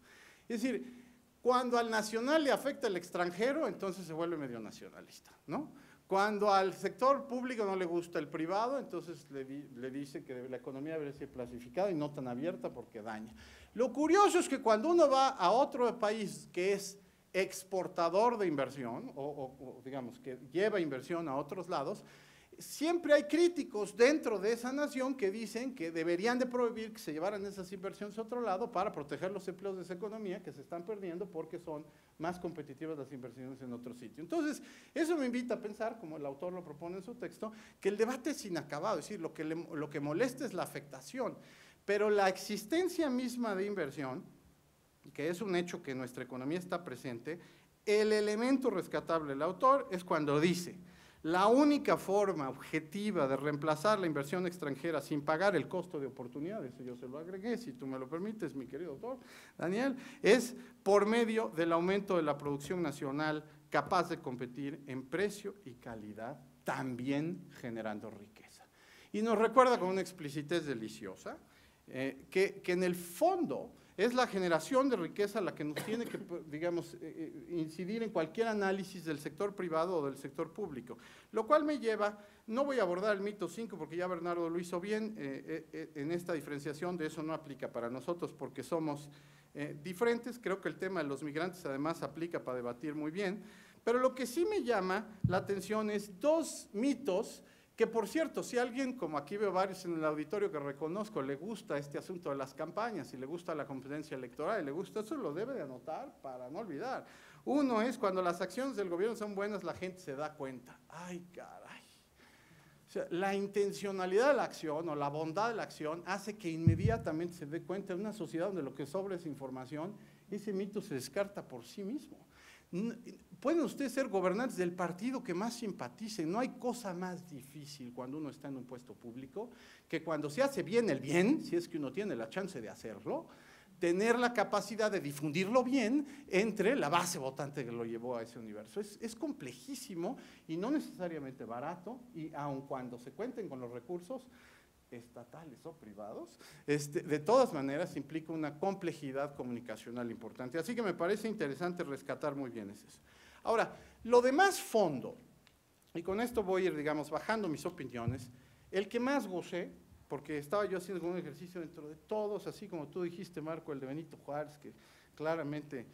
Es decir, cuando al nacional le afecta el extranjero, entonces se vuelve medio nacionalista, ¿no? Cuando al sector público no le gusta el privado, entonces le dice que la economía debe ser clasificada y no tan abierta porque daña. Lo curioso es que cuando uno va a otro país que es exportador de inversión, o digamos que lleva inversión a otros lados, siempre hay críticos dentro de esa nación que dicen que deberían de prohibir que se llevaran esas inversiones a otro lado para proteger los empleos de esa economía que se están perdiendo porque son más competitivas las inversiones en otro sitio. Entonces, eso me invita a pensar, como el autor lo propone en su texto, que el debate es inacabado, es decir, lo que molesta es la afectación, pero la existencia misma de inversión, que es un hecho que en nuestra economía está presente, el elemento rescatable del autor es cuando dice: la única forma objetiva de reemplazar la inversión extranjera sin pagar el costo de oportunidad, eso yo se lo agregué, si tú me lo permites, mi querido doctor Daniel, es por medio del aumento de la producción nacional capaz de competir en precio y calidad, también generando riqueza. Y nos recuerda con una explicitez deliciosa que en el fondo es la generación de riqueza la que nos tiene que, digamos, incidir en cualquier análisis del sector privado o del sector público. Lo cual me lleva, no voy a abordar el mito 5 porque ya Bernardo lo hizo bien, en esta diferenciación de eso no aplica para nosotros porque somos diferentes. Creo que el tema de los migrantes además aplica para debatir muy bien, pero lo que sí me llama la atención es dos mitos que, por cierto, si alguien, como aquí veo varios en el auditorio que reconozco, le gusta este asunto de las campañas y le gusta la competencia electoral y le gusta eso, lo debe de anotar para no olvidar. Uno es cuando las acciones del gobierno son buenas, la gente se da cuenta. ¡Ay, caray! O sea, la intencionalidad de la acción o la bondad de la acción hace que inmediatamente se dé cuenta. En una sociedad donde lo que sobra es información, ese mito se descarta por sí mismo. Pueden ustedes ser gobernantes del partido que más simpaticen, no hay cosa más difícil cuando uno está en un puesto público que cuando se hace bien el bien, si es que uno tiene la chance de hacerlo, tener la capacidad de difundirlo bien entre la base votante que lo llevó a ese universo. Es complejísimo y no necesariamente barato, y aun cuando se cuenten con los recursos estatales o privados, de todas maneras implica una complejidad comunicacional importante. Así que me parece interesante rescatar muy bien eso. Ahora, lo de más fondo, y con esto voy a ir, digamos, bajando mis opiniones, el que más gocé, porque estaba yo haciendo un ejercicio dentro de todos, así como tú dijiste, Marco, el de Benito Juárez, que claramente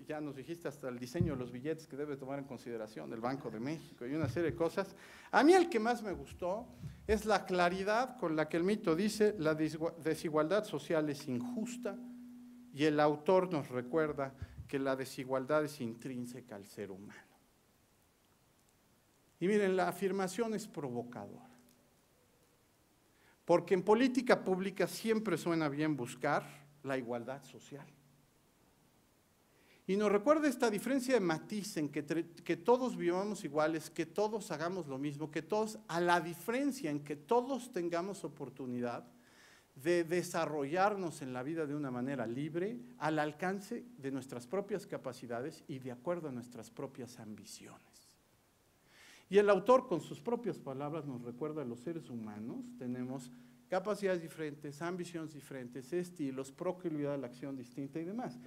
ya nos dijiste hasta el diseño de los billetes que debe tomar en consideración el Banco de México y una serie de cosas. A mí el que más me gustó es la claridad con la que el mito dice la desigualdad social es injusta y el autor nos recuerda que la desigualdad es intrínseca al ser humano. Y miren, la afirmación es provocadora, porque en política pública siempre suena bien buscar la igualdad social. Y nos recuerda esta diferencia de matiz en que todos vivamos iguales, que todos hagamos lo mismo, que todos, a la diferencia en que todos tengamos oportunidad de desarrollarnos en la vida de una manera libre, al alcance de nuestras propias capacidades y de acuerdo a nuestras propias ambiciones. Y el autor, con sus propias palabras, nos recuerda a los seres humanos, tenemos capacidades diferentes, ambiciones diferentes, estilos, proclividad a la acción distinta y demás.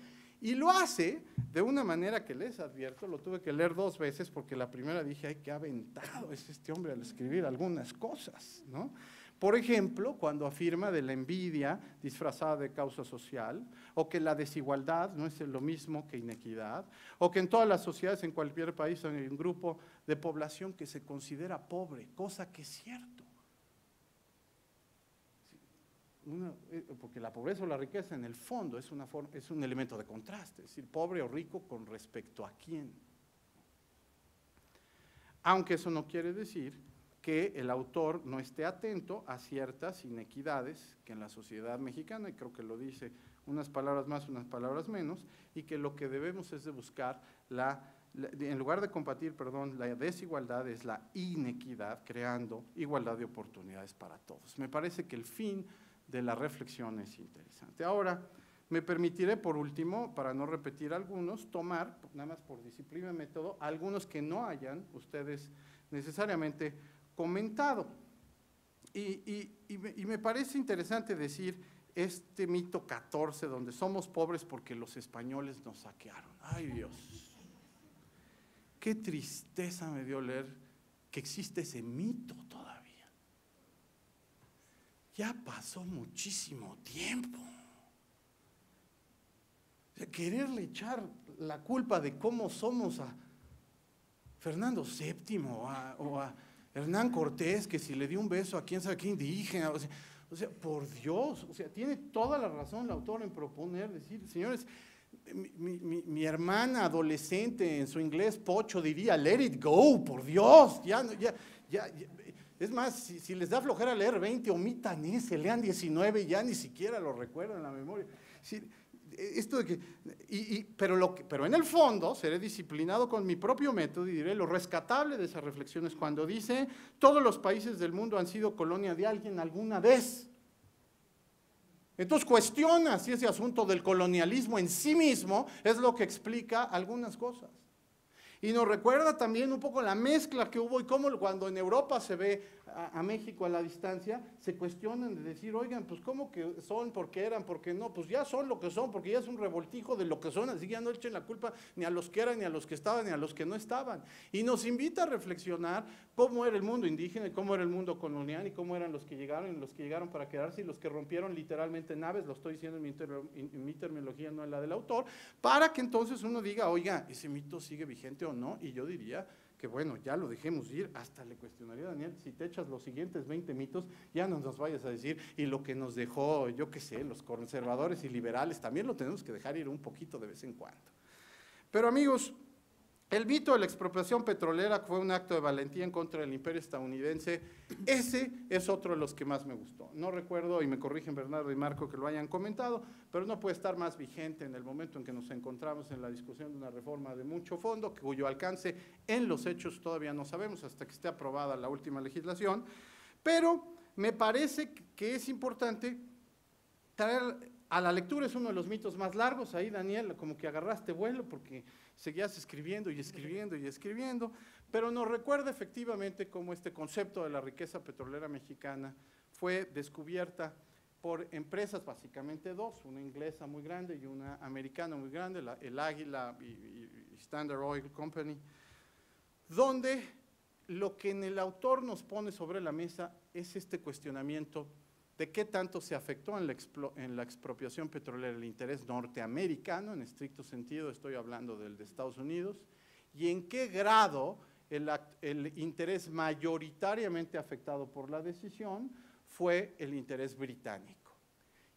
Y lo hace de una manera que les advierto, lo tuve que leer 2 veces porque la primera dije, ay, qué aventado es este hombre al escribir algunas cosas, ¿no? Por ejemplo, cuando afirma de la envidia disfrazada de causa social, o que la desigualdad no es lo mismo que inequidad, o que en todas las sociedades, en cualquier país, hay un grupo de población que se considera pobre, cosa que es cierto. Porque la pobreza o la riqueza en el fondo es un elemento de contraste, es decir, pobre o rico con respecto a quién. Aunque eso no quiere decir que el autor no esté atento a ciertas inequidades que en la sociedad mexicana, y creo que lo dice unas palabras más, unas palabras menos, y que lo que debemos es de buscar en lugar de combatir, la desigualdad es la inequidad, creando igualdad de oportunidades para todos. Me parece que el fin de la reflexión es interesante. Ahora, me permitiré por último, para no repetir algunos, tomar, nada más por disciplina y método, algunos que no hayan ustedes necesariamente comentado. Y me parece interesante decir este mito 14, donde somos pobres porque los españoles nos saquearon. ¡Ay, Dios! Qué tristeza me dio leer que existe ese mito todavía. Ya pasó muchísimo tiempo. O sea, quererle echar la culpa de cómo somos a Fernando VII o a Hernán Cortés, que si le dio un beso a quién sabe qué indígena, o sea, por Dios, o sea, tiene toda la razón el autor en proponer, decir, señores, mi hermana adolescente en su inglés pocho diría, let it go, por Dios, ya. Es más, si les da flojera leer 20, omitan ese, lean 19 y ya ni siquiera lo recuerdan en la memoria. Sí, esto de que, pero en el fondo seré disciplinado con mi propio método y diré lo rescatable de esa reflexión es cuando dice todos los países del mundo han sido colonia de alguien alguna vez. Entonces cuestiona si ese asunto del colonialismo en sí mismo es lo que explica algunas cosas. Y nos recuerda también un poco la mezcla que hubo y cómo cuando en Europa se ve a México a la distancia, se cuestionan de decir, oigan, pues cómo que son, por qué eran, por qué no, pues ya son lo que son, porque ya es un revoltijo de lo que son, así que ya no echen la culpa ni a los que eran, ni a los que estaban, ni a los que no estaban. Y nos invita a reflexionar cómo era el mundo indígena, y cómo era el mundo colonial, y cómo eran los que llegaron, y los que llegaron para quedarse, y los que rompieron literalmente naves, lo estoy diciendo en mi terminología, no en la del autor, para que entonces uno diga, oiga, ese mito sigue vigente o no, y yo diría que bueno, ya lo dejemos ir, hasta le cuestionaría a Daniel, si te echas los siguientes 20 mitos, ya no nos vayas a decir, y lo que nos dejó, yo qué sé, los conservadores y liberales, también lo tenemos que dejar ir un poquito de vez en cuando. Pero amigos, el mito de la expropiación petrolera fue un acto de valentía en contra del imperio estadounidense, ese es otro de los que más me gustó. No recuerdo, y me corrigen Bernardo y Marco que lo hayan comentado, pero no puede estar más vigente en el momento en que nos encontramos en la discusión de una reforma de mucho fondo, cuyo alcance en los hechos todavía no sabemos hasta que esté aprobada la última legislación, pero me parece que es importante traer a la lectura, es uno de los mitos más largos, ahí Daniel como que agarraste vuelo porque seguías escribiendo y escribiendo y escribiendo, pero nos recuerda efectivamente cómo este concepto de la riqueza petrolera mexicana fue descubierta por empresas, básicamente dos, una inglesa muy grande y una americana muy grande, el Águila y Standard Oil Company, donde lo que en el autor nos pone sobre la mesa es este cuestionamiento de qué tanto se afectó en la expropiación petrolera el interés norteamericano, en estricto sentido estoy hablando del de Estados Unidos, y en qué grado el interés mayoritariamente afectado por la decisión fue el interés británico.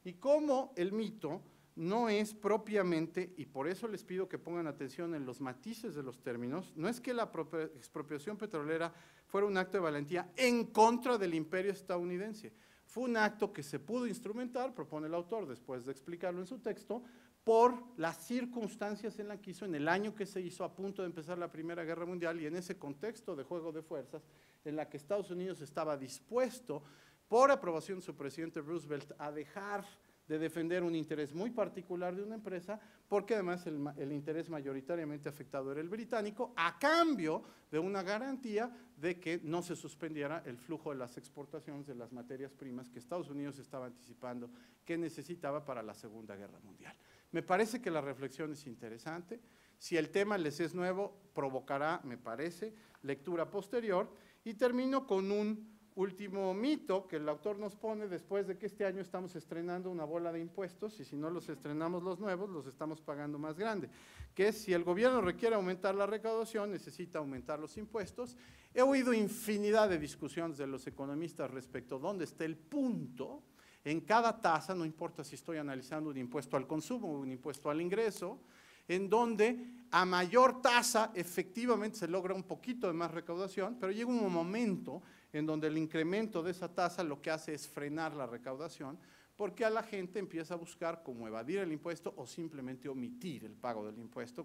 Y cómo el mito no es propiamente, y por eso les pido que pongan atención en los matices de los términos, no es que la expropiación petrolera fuera un acto de valentía en contra del imperio estadounidense. Fue un acto que se pudo instrumentar, propone el autor, después de explicarlo en su texto, por las circunstancias en las que hizo, en el año que se hizo, a punto de empezar la Primera Guerra Mundial, y en ese contexto de juego de fuerzas, en la que Estados Unidos estaba dispuesto, por aprobación de su presidente Roosevelt, a dejar de defender un interés muy particular de una empresa, porque además el interés mayoritariamente afectado era el británico, a cambio de una garantía de que no se suspendiera el flujo de las exportaciones de las materias primas que Estados Unidos estaba anticipando que necesitaba para la Segunda Guerra Mundial. Me parece que la reflexión es interesante. Si el tema les es nuevo, provocará, me parece, lectura posterior. Y termino con un último mito que el autor nos pone después de que este año estamos estrenando una bola de impuestos y si no los estrenamos los nuevos, los estamos pagando más grande, que es si el gobierno requiere aumentar la recaudación, necesita aumentar los impuestos. He oído infinidad de discusiones de los economistas respecto a dónde está el punto en cada tasa, no importa si estoy analizando un impuesto al consumo o un impuesto al ingreso, en donde a mayor tasa efectivamente se logra un poquito de más recaudación, pero llega un momento en donde el incremento de esa tasa lo que hace es frenar la recaudación, porque a la gente empieza a buscar cómo evadir el impuesto o simplemente omitir el pago del impuesto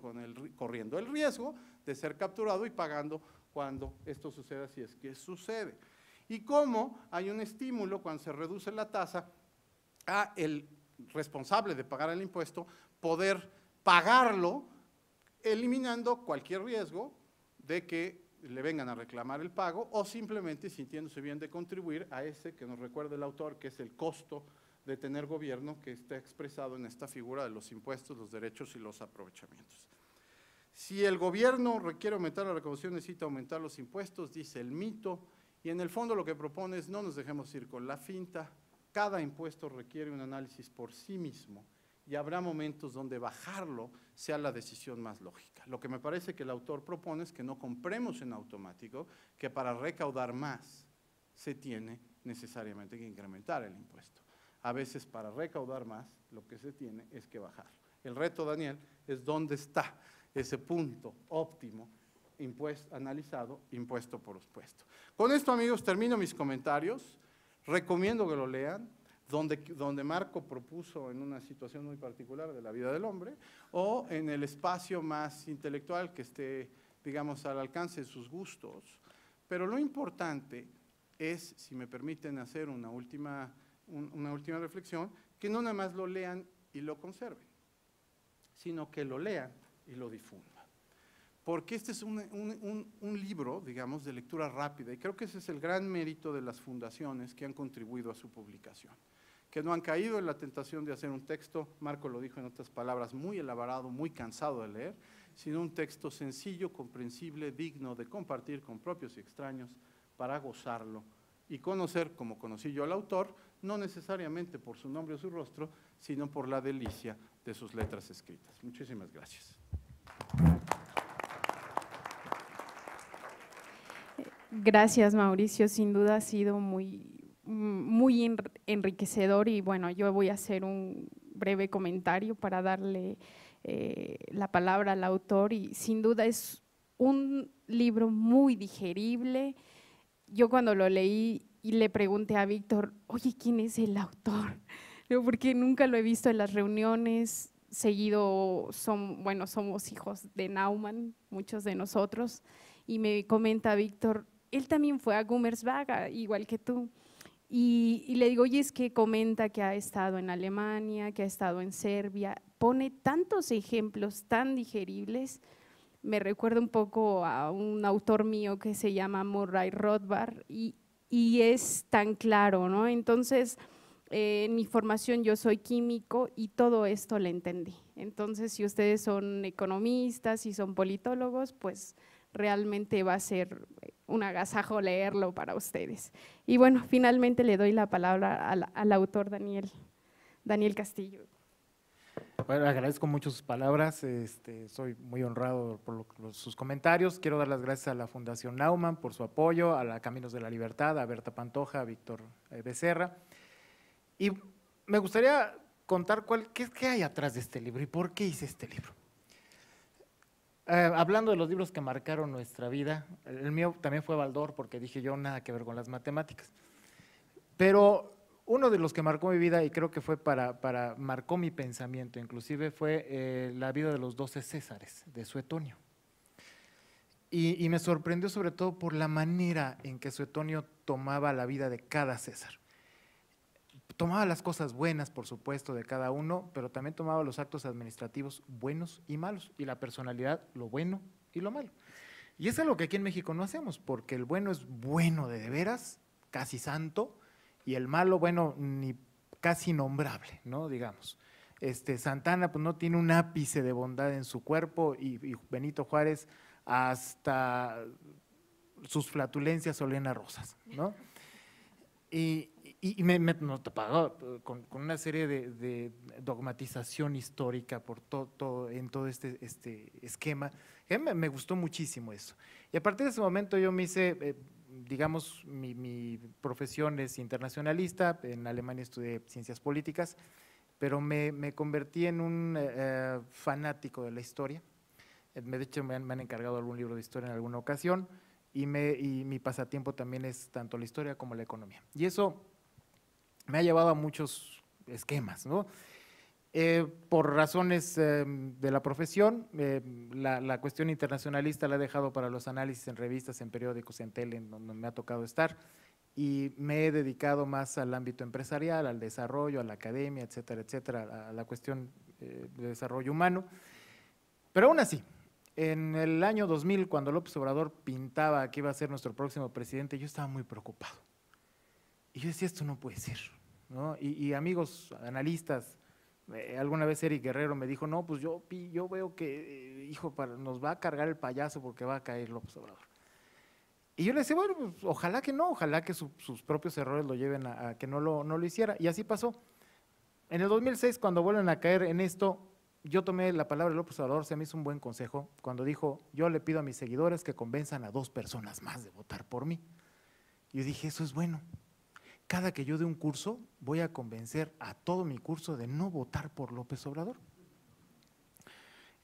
corriendo el riesgo de ser capturado y pagando cuando esto suceda, si es que sucede. Y cómo hay un estímulo cuando se reduce la tasa a el responsable de pagar el impuesto poder pagarlo eliminando cualquier riesgo de que le vengan a reclamar el pago o simplemente sintiéndose bien de contribuir a ese que nos recuerda el autor, que es el costo de tener gobierno que está expresado en esta figura de los impuestos, los derechos y los aprovechamientos. Si el gobierno requiere aumentar la recaudación, necesita aumentar los impuestos, dice el mito, y en el fondo lo que propone es no nos dejemos ir con la finta, cada impuesto requiere un análisis por sí mismo y habrá momentos donde bajarlo sea la decisión más lógica. Lo que me parece que el autor propone es que no compremos en automático que para recaudar más se tiene necesariamente que incrementar el impuesto. A veces para recaudar más lo que se tiene es que bajarlo. El reto, Daniel, es dónde está ese punto óptimo analizado, impuesto por impuesto. Con esto, amigos, termino mis comentarios. Recomiendo que lo lean. Donde Marco propuso en una situación muy particular de la vida del hombre, o en el espacio más intelectual que esté, digamos, al alcance de sus gustos. Pero lo importante es, si me permiten hacer una última reflexión, que no nada más lo lean y lo conserven, sino que lo lean y lo difundan. Porque este es un libro, digamos, de lectura rápida, y creo que ese es el gran mérito de las fundaciones que han contribuido a su publicación, que no han caído en la tentación de hacer un texto, Marco lo dijo en otras palabras, muy elaborado, muy cansado de leer, sino un texto sencillo, comprensible, digno de compartir con propios y extraños para gozarlo y conocer, como conocí yo al autor, no necesariamente por su nombre o su rostro, sino por la delicia de sus letras escritas. Muchísimas gracias. Gracias, Mauricio. Sin duda ha sido muy enriquecedor y bueno, yo voy a hacer un breve comentario para darle la palabra al autor y sin duda es un libro muy digerible. Yo cuando lo leí y le pregunté a Víctor, oye, ¿quién es el autor? Porque nunca lo he visto en las reuniones, seguido somos hijos de Naumann, muchos de nosotros, y me comenta Víctor, él también fue a Gummersbach, igual que tú. Y le digo, oye, es que comenta que ha estado en Alemania, que ha estado en Serbia, pone tantos ejemplos tan digeribles. Me recuerda un poco a un autor mío que se llama Murray Rothbard y es tan claro, ¿no? Entonces, en mi formación yo soy químico y todo esto lo entendí. Entonces, si ustedes son economistas y son politólogos, pues realmente va a ser un agasajo leerlo para ustedes. Y bueno, finalmente le doy la palabra al autor Daniel Castillo. Bueno, agradezco mucho sus palabras, soy muy honrado por sus comentarios. Quiero dar las gracias a la Fundación Naumann por su apoyo, a la Caminos de la Libertad, a Berta Pantoja, a Víctor Becerra. Y me gustaría contar qué hay atrás de este libro y por qué hice este libro. Hablando de los libros que marcaron nuestra vida, el mío también fue Baldor, porque dije yo nada que ver con las matemáticas. Pero uno de los que marcó mi vida y creo que fue marcó mi pensamiento, inclusive fue La vida de los 12 Césares, de Suetonio. Y me sorprendió sobre todo por la manera en que Suetonio tomaba la vida de cada César. Tomaba las cosas buenas, por supuesto, de cada uno, pero también tomaba los actos administrativos buenos y malos, y la personalidad, lo bueno y lo malo. Y es algo que aquí en México no hacemos, porque el bueno es bueno de veras, casi santo, y el malo, bueno, ni casi nombrable, ¿no? Digamos. Santana pues no tiene un ápice de bondad en su cuerpo y Benito Juárez hasta sus flatulencias olían a rosas, ¿no? Y nos topaba con una serie de dogmatización histórica por en todo este esquema. Me gustó muchísimo eso. Y a partir de ese momento yo me hice, digamos, mi profesión es internacionalista, en Alemania estudié ciencias políticas, pero me convertí en un fanático de la historia. De hecho, me han encargado algún libro de historia en alguna ocasión y mi pasatiempo también es tanto la historia como la economía. Y eso me ha llevado a muchos esquemas, ¿no? Por razones de la profesión, la cuestión internacionalista la he dejado para los análisis en revistas, en periódicos, en tele, en donde me ha tocado estar, y me he dedicado más al ámbito empresarial, al desarrollo, a la academia, etcétera, etcétera, a la cuestión de desarrollo humano. Pero aún así, en el año 2000, cuando López Obrador pintaba que iba a ser nuestro próximo presidente, yo estaba muy preocupado. Y yo decía, esto no puede ser, ¿no? Y amigos analistas, alguna vez Eric Guerrero me dijo, no, pues yo veo que, hijo, nos va a cargar el payaso porque va a caer López Obrador. Y yo le decía, bueno, pues, ojalá que no, ojalá que sus propios errores lo lleven a que no lo hiciera. Y así pasó. En el 2006, cuando vuelven a caer en esto, yo tomé la palabra de López Obrador, se me hizo un buen consejo, cuando dijo, yo le pido a mis seguidores que convenzan a 2 personas más de votar por mí. Y yo dije, eso es bueno. Cada que yo dé un curso, voy a convencer a todo mi curso de no votar por López Obrador.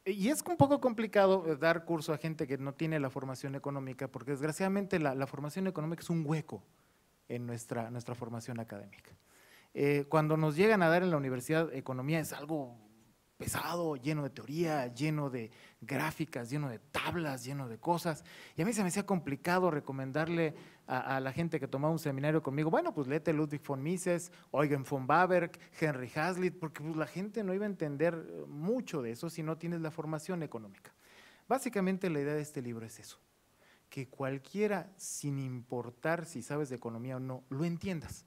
Y es un poco complicado dar curso a gente que no tiene la formación económica, porque desgraciadamente la formación económica es un hueco en nuestra formación académica. Cuando nos llegan a dar en la universidad economía es algo pesado, lleno de teoría, lleno de gráficas, lleno de tablas, lleno de cosas. Y a mí se me hacía complicado recomendarle a la gente que tomaba un seminario conmigo, bueno, pues léete Ludwig von Mises, Eugen von Baberg, Henry Hazlitt, porque pues, la gente no iba a entender mucho de eso si no tienes la formación económica. Básicamente la idea de este libro es eso, que cualquiera, sin importar si sabes de economía o no, lo entiendas.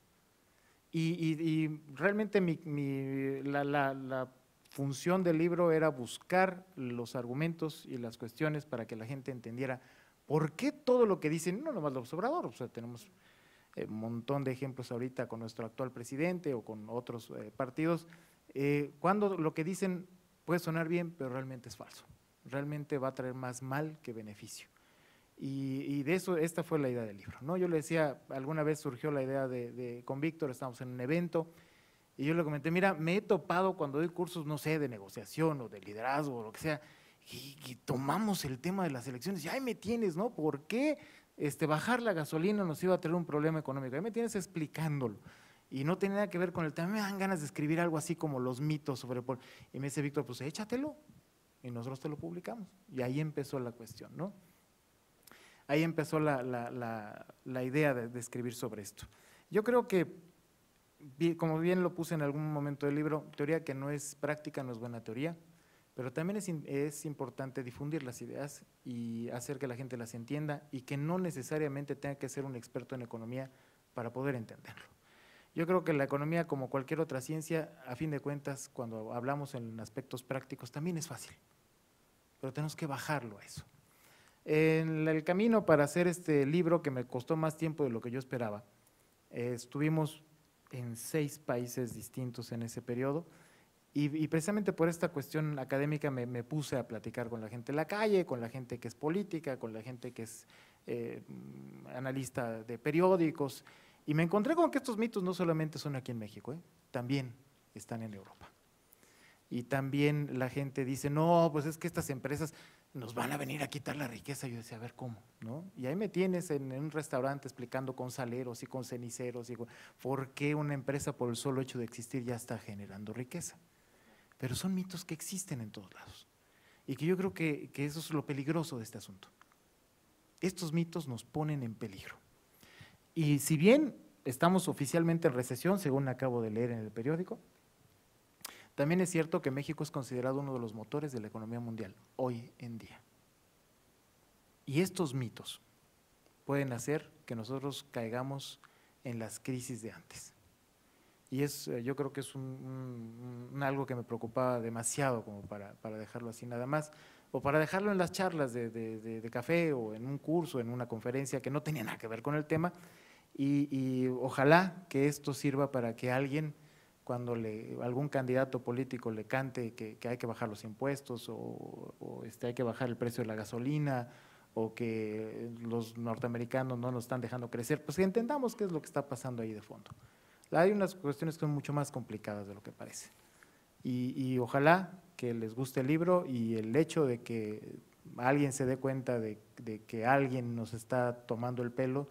Y realmente la función del libro era buscar los argumentos y las cuestiones para que la gente entendiera por qué todo lo que dicen, no nomás López Obrador, o sea, tenemos un montón de ejemplos ahorita con nuestro actual presidente o con otros partidos, cuando lo que dicen puede sonar bien, pero realmente es falso, realmente va a traer más mal que beneficio. Y de eso, esta fue la idea del libro, ¿no? Yo le decía, alguna vez surgió la idea con Víctor, estábamos en un evento, y yo le comenté, mira, me he topado cuando doy cursos, no sé, de negociación o de liderazgo o lo que sea, y tomamos el tema de las elecciones y ahí me tienes, ¿no? ¿Por qué bajar la gasolina nos iba a traer un problema económico? Ahí me tienes explicándolo. Y no tiene nada que ver con el tema, me dan ganas de escribir algo así como los mitos sobre Paul. Y me dice Víctor, pues échatelo. Y nosotros te lo publicamos. Y ahí empezó la cuestión, ¿no? Ahí empezó la idea de escribir sobre esto. Yo creo que, como bien lo puse en algún momento del libro, teoría que no es práctica no es buena teoría, pero también es importante difundir las ideas y hacer que la gente las entienda y que no necesariamente tenga que ser un experto en economía para poder entenderlo. Yo creo que la economía, como cualquier otra ciencia, a fin de cuentas, cuando hablamos en aspectos prácticos, también es fácil, pero tenemos que bajarlo a eso. En el camino para hacer este libro, que me costó más tiempo de lo que yo esperaba, estuvimos en 6 países distintos en ese periodo y precisamente por esta cuestión académica me puse a platicar con la gente en la calle, con la gente que es política, con la gente que es analista de periódicos y me encontré con que estos mitos no solamente son aquí en México, también están en Europa. Y también la gente dice, no, pues es que estas empresas nos van a venir a quitar la riqueza. Yo decía, a ver, ¿cómo? ¿No? Y ahí me tienes en un restaurante explicando con saleros y con ceniceros y por qué una empresa por el solo hecho de existir ya está generando riqueza. Pero son mitos que existen en todos lados y que yo creo que eso es lo peligroso de este asunto. Estos mitos nos ponen en peligro. Y si bien estamos oficialmente en recesión, según acabo de leer en el periódico, también es cierto que México es considerado uno de los motores de la economía mundial hoy en día. Y estos mitos pueden hacer que nosotros caigamos en las crisis de antes. y yo creo que es algo que me preocupaba demasiado como para dejarlo así nada más, o para dejarlo en las charlas de café o en un curso, en una conferencia que no tenía nada que ver con el tema, y ojalá que esto sirva para que alguien, cuando algún candidato político le cante que hay que bajar los impuestos o hay que bajar el precio de la gasolina o que los norteamericanos no nos están dejando crecer, pues que entendamos qué es lo que está pasando ahí de fondo. Hay unas cuestiones que son mucho más complicadas de lo que parece. Y ojalá que les guste el libro y el hecho de que alguien se dé cuenta de que alguien nos está tomando el pelo,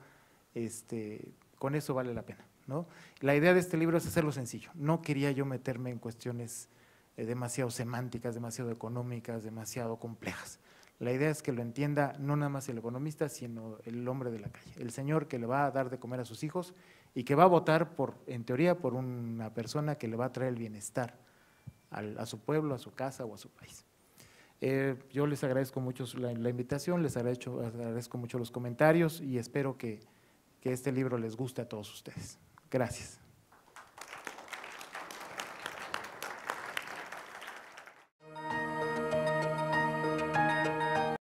con eso vale la pena, ¿no? La idea de este libro es hacerlo sencillo. No quería yo meterme en cuestiones demasiado semánticas, demasiado económicas, demasiado complejas. La idea es que lo entienda no nada más el economista, sino el hombre de la calle, el señor que le va a dar de comer a sus hijos y que va a votar, en teoría, por una persona que le va a traer el bienestar a su pueblo, a su casa o a su país. Yo les agradezco mucho la invitación, les agradezco mucho los comentarios y espero que este libro les guste a todos ustedes. Gracias.